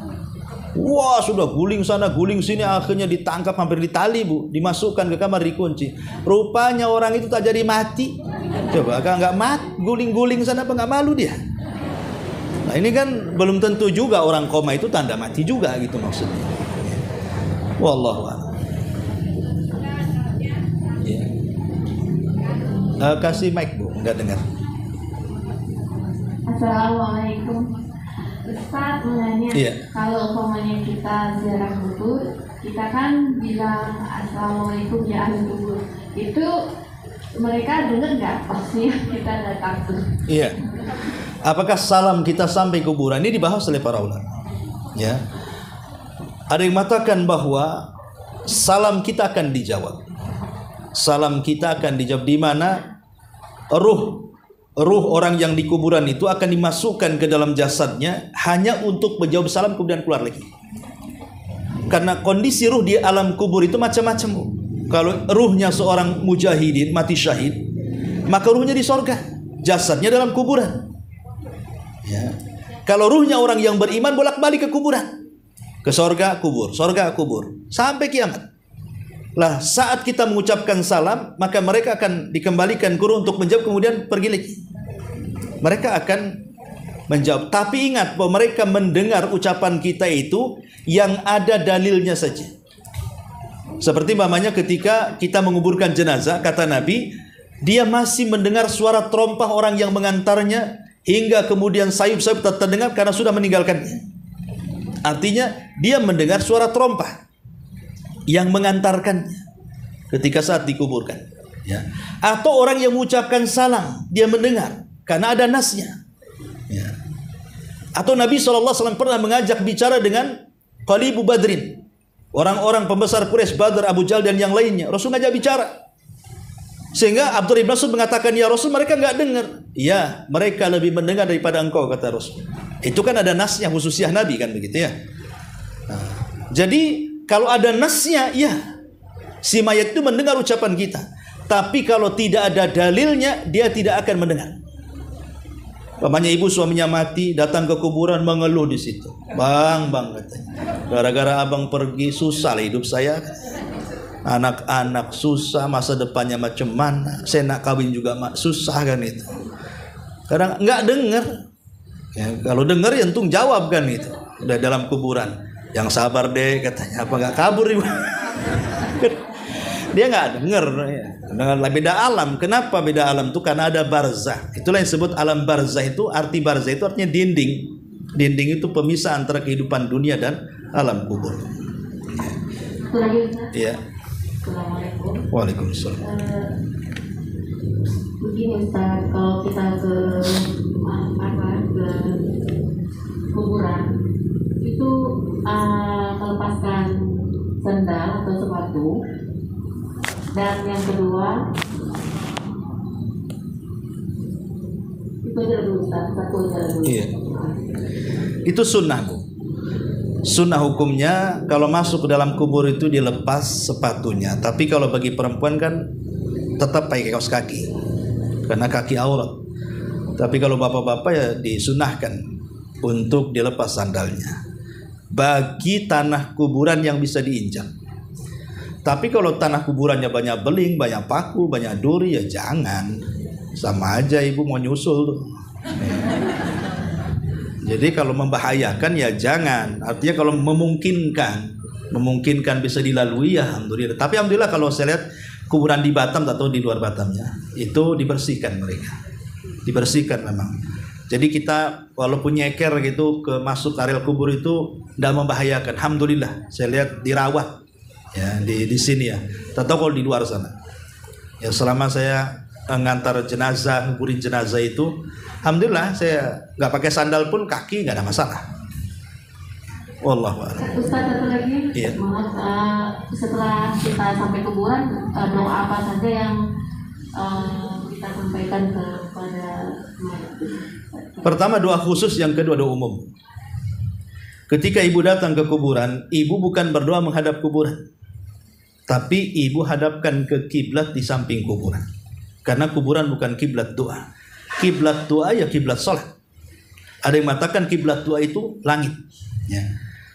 Wah sudah guling sana guling sini, akhirnya ditangkap hampir ditali bu, dimasukkan ke kamar dikunci. Rupanya orang itu tak jadi mati. Coba kalau nggak mati, guling-guling sana apa nggak malu dia? Nah ini kan belum tentu juga orang koma itu tanda mati juga gitu maksudnya. Wallahu a'lam. Ya. Kasih mic bu, nggak dengar. Assalamualaikum. Ustaz menanya, kalau umpamanya kita ziarah kubur, kita kan bilang assalamualaikum ya ahli kubur. Itu mereka dengar nggak pasnya kita datang tuh? Iya. Apakah salam kita sampai kuburan? Ini dibahas oleh para ulama. Ya. Ada yang mengatakan bahwa salam kita akan dijawab. Salam kita akan dijawab di mana ruh orang yang di kuburan itu akan dimasukkan ke dalam jasadnya hanya untuk menjawab salam kemudian keluar lagi. Karena kondisi ruh di alam kubur itu macam-macam. Kalau ruhnya seorang mujahidin mati syahid, maka ruhnya di sorga, jasadnya dalam kuburan. Ya. Kalau ruhnya orang yang beriman bolak-balik ke kuburan, ke sorga kubur, sampai kiamat. Lah saat kita mengucapkan salam, maka mereka akan dikembalikan ke ruh untuk menjawab, kemudian pergi lagi. Mereka akan menjawab. Tapi ingat bahwa mereka mendengar ucapan kita itu yang ada dalilnya saja. Seperti mamanya ketika kita menguburkan jenazah, kata Nabi, dia masih mendengar suara terompah orang yang mengantarnya, hingga kemudian sayup-sayup terdengar karena sudah meninggalkannya. Artinya dia mendengar suara terompah yang mengantarkannya ketika saat dikuburkan ya. Atau orang yang mengucapkan salam, dia mendengar karena ada nasnya ya. Atau Nabi SAW pernah mengajak bicara dengan Qalibu Badrin, orang-orang pembesar Quraisy, Badr, Abu Jahal dan yang lainnya. Rasul ngajak bicara, sehingga Abdullah bin Mas'ud mengatakan, ya Rasul, mereka nggak dengar. Ya, mereka lebih mendengar daripada engkau, kata Rasul. Itu kan ada nasnya, khususiyah Nabi kan begitu ya. Nah, jadi kalau ada nasnya, ya si mayat itu mendengar ucapan kita. Tapi kalau tidak ada dalilnya, dia tidak akan mendengar. Pamannya ibu suaminya mati, datang ke kuburan mengeluh di situ. Bang katanya, gara-gara abang pergi susah lah hidup saya. Anak-anak susah, masa depannya macam mana? Saya nak kawin juga susah kan itu. Kadang nggak dengar. Ya, kalau dengar ya untung jawab kan itu. Udah dalam kuburan. Yang sabar deh katanya, apa nggak kabur ibu? Dia nggak dengar ya. Beda alam. Kenapa beda alam itu? Karena ada barzah. Itulah yang disebut alam barzah itu. Arti barzah itu artinya dinding. Dinding itu pemisah antara kehidupan dunia dan alam kubur. Iya. Assalamualaikum. Waalaikumsalam. Begini Ustaz, kalau kita ke kuburan itu melepaskan sandal atau sepatu. Dan yang kedua itu aja dulu Ustaz, satu aja dulu. Iya. Itu sunnah Bu. Sunnah hukumnya kalau masuk ke dalam kubur itu dilepas sepatunya. Tapi kalau bagi perempuan kan tetap pakai kaos kaki, karena kaki aurat. Tapi kalau bapak-bapak ya disunahkan untuk dilepas sandalnya. Bagi tanah kuburan yang bisa diinjak. Tapi kalau tanah kuburannya banyak beling, banyak paku, banyak duri, ya jangan. Sama aja ibu mau nyusul tuh. Jadi kalau membahayakan ya jangan. Artinya kalau memungkinkan bisa dilalui ya alhamdulillah. Tapi alhamdulillah kalau saya lihat kuburan di Batam atau di luar Batamnya itu dibersihkan mereka. Dibersihkan memang. Jadi kita walaupun nyeker gitu ke masuk areal kubur itu tidak membahayakan. Alhamdulillah saya lihat dirawat ya di sini ya. Atau kalau di luar sana. Ya selama saya ngantar jenazah, nguburin jenazah itu, alhamdulillah saya nggak pakai sandal pun kaki nggak ada masalah. Wallahu a'lam. Ustaz satu lagi, iya. Setelah kita sampai kuburan, doa apa saja yang kita sampaikan kepada mayat? Pertama doa khusus, yang kedua doa umum. Ketika ibu datang ke kuburan, ibu bukan berdoa menghadap kuburan, tapi ibu hadapkan ke kiblat di samping kuburan. Karena kuburan bukan kiblat doa. Kiblat doa ya kiblat sholat. Ada yang mengatakan kiblat doa itu langit. Ya.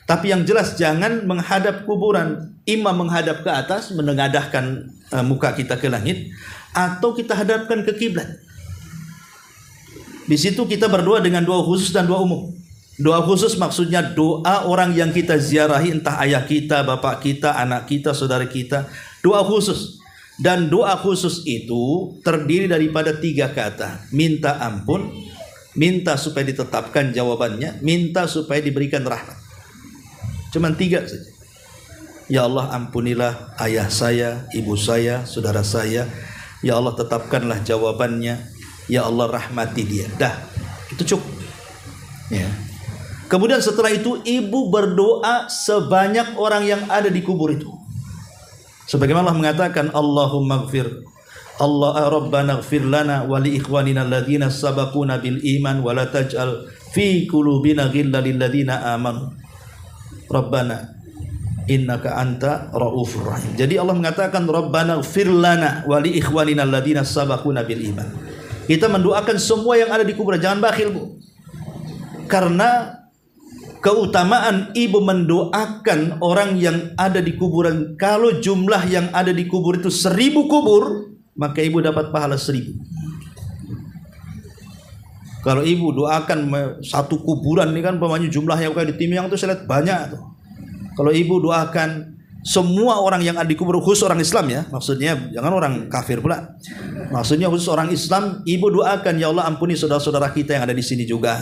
Tapi yang jelas jangan menghadap kuburan. Imam menghadap ke atas, menengadahkan muka kita ke langit, atau kita hadapkan ke kiblat. Di situ kita berdoa dengan doa khusus dan doa umum. Doa khusus maksudnya doa orang yang kita ziarahi, entah ayah kita, bapak kita, anak kita, saudara kita. Doa khusus. Dan doa khusus itu terdiri daripada 3 kata. Minta ampun, minta supaya ditetapkan jawabannya, minta supaya diberikan rahmat. Cuman 3 saja. Ya Allah ampunilah ayah saya, ibu saya, saudara saya. Ya Allah tetapkanlah jawabannya. Ya Allah rahmati dia. Dah, itu cukup. Ya. Kemudian setelah itu ibu berdoa sebanyak orang yang ada di kubur itu. Sebagaimana Allah mengatakan, Allahumma gfir, Rabbana gfir lana wa li ikhwanina alladhina sabaquna bil iman wa la taj'al fi qulubina ghillan lil ladzina amanu. Rabbana innaka anta raufur rahim. Jadi Allah mengatakan Rabbana gfir lana wa li ikhwanina alladhina sabaquna bil iman. Kita mendoakan semua yang ada di kuburan, jangan bakhil Bu. Karena keutamaan ibu mendoakan orang yang ada di kuburan. Kalau jumlah yang ada di kubur itu 1000 kubur, maka ibu dapat pahala 1000. Kalau ibu doakan satu kuburan ini kan pemanya jumlahnya kayak di Timiang itu saya lihat banyak tuh. Kalau ibu doakan semua orang yang ada di kubur, khusus orang Islam ya, maksudnya jangan orang kafir pula. Maksudnya khusus orang Islam, ibu doakan ya Allah ampuni saudara-saudara kita yang ada di sini juga.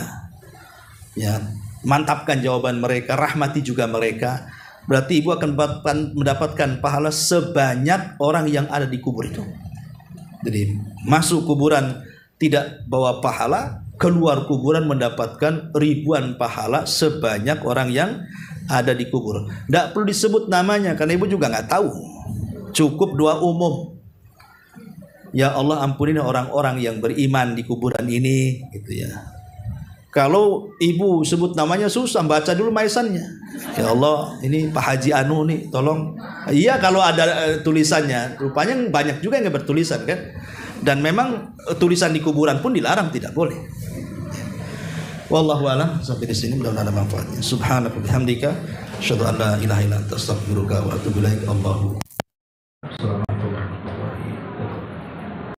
Ya. Mantapkan jawaban mereka, rahmati juga mereka. Berarti ibu akan mendapatkan pahala sebanyak orang yang ada di kubur itu. Jadi masuk kuburan tidak bawa pahala, keluar kuburan mendapatkan ribuan pahala sebanyak orang yang ada di kubur. Tidak perlu disebut namanya karena ibu juga nggak tahu. Cukup doa umum. Ya Allah ampunilah orang-orang yang beriman di kuburan ini, gitu ya. Kalau ibu sebut namanya susah, baca dulu maisannya. Ya Allah, ini Pak Haji Anu nih, tolong. Iya kalau ada tulisannya, rupanya banyak juga yang bertulisan kan. Dan memang tulisan di kuburan pun dilarang, tidak boleh. Wallahu a'lam. Sampai di sini mudah-mudahan ada manfaatnya. Subhanaka bihamdika asyhadu an la ilaha illa anta astaghfiruka wa atubu ilaik. Allahu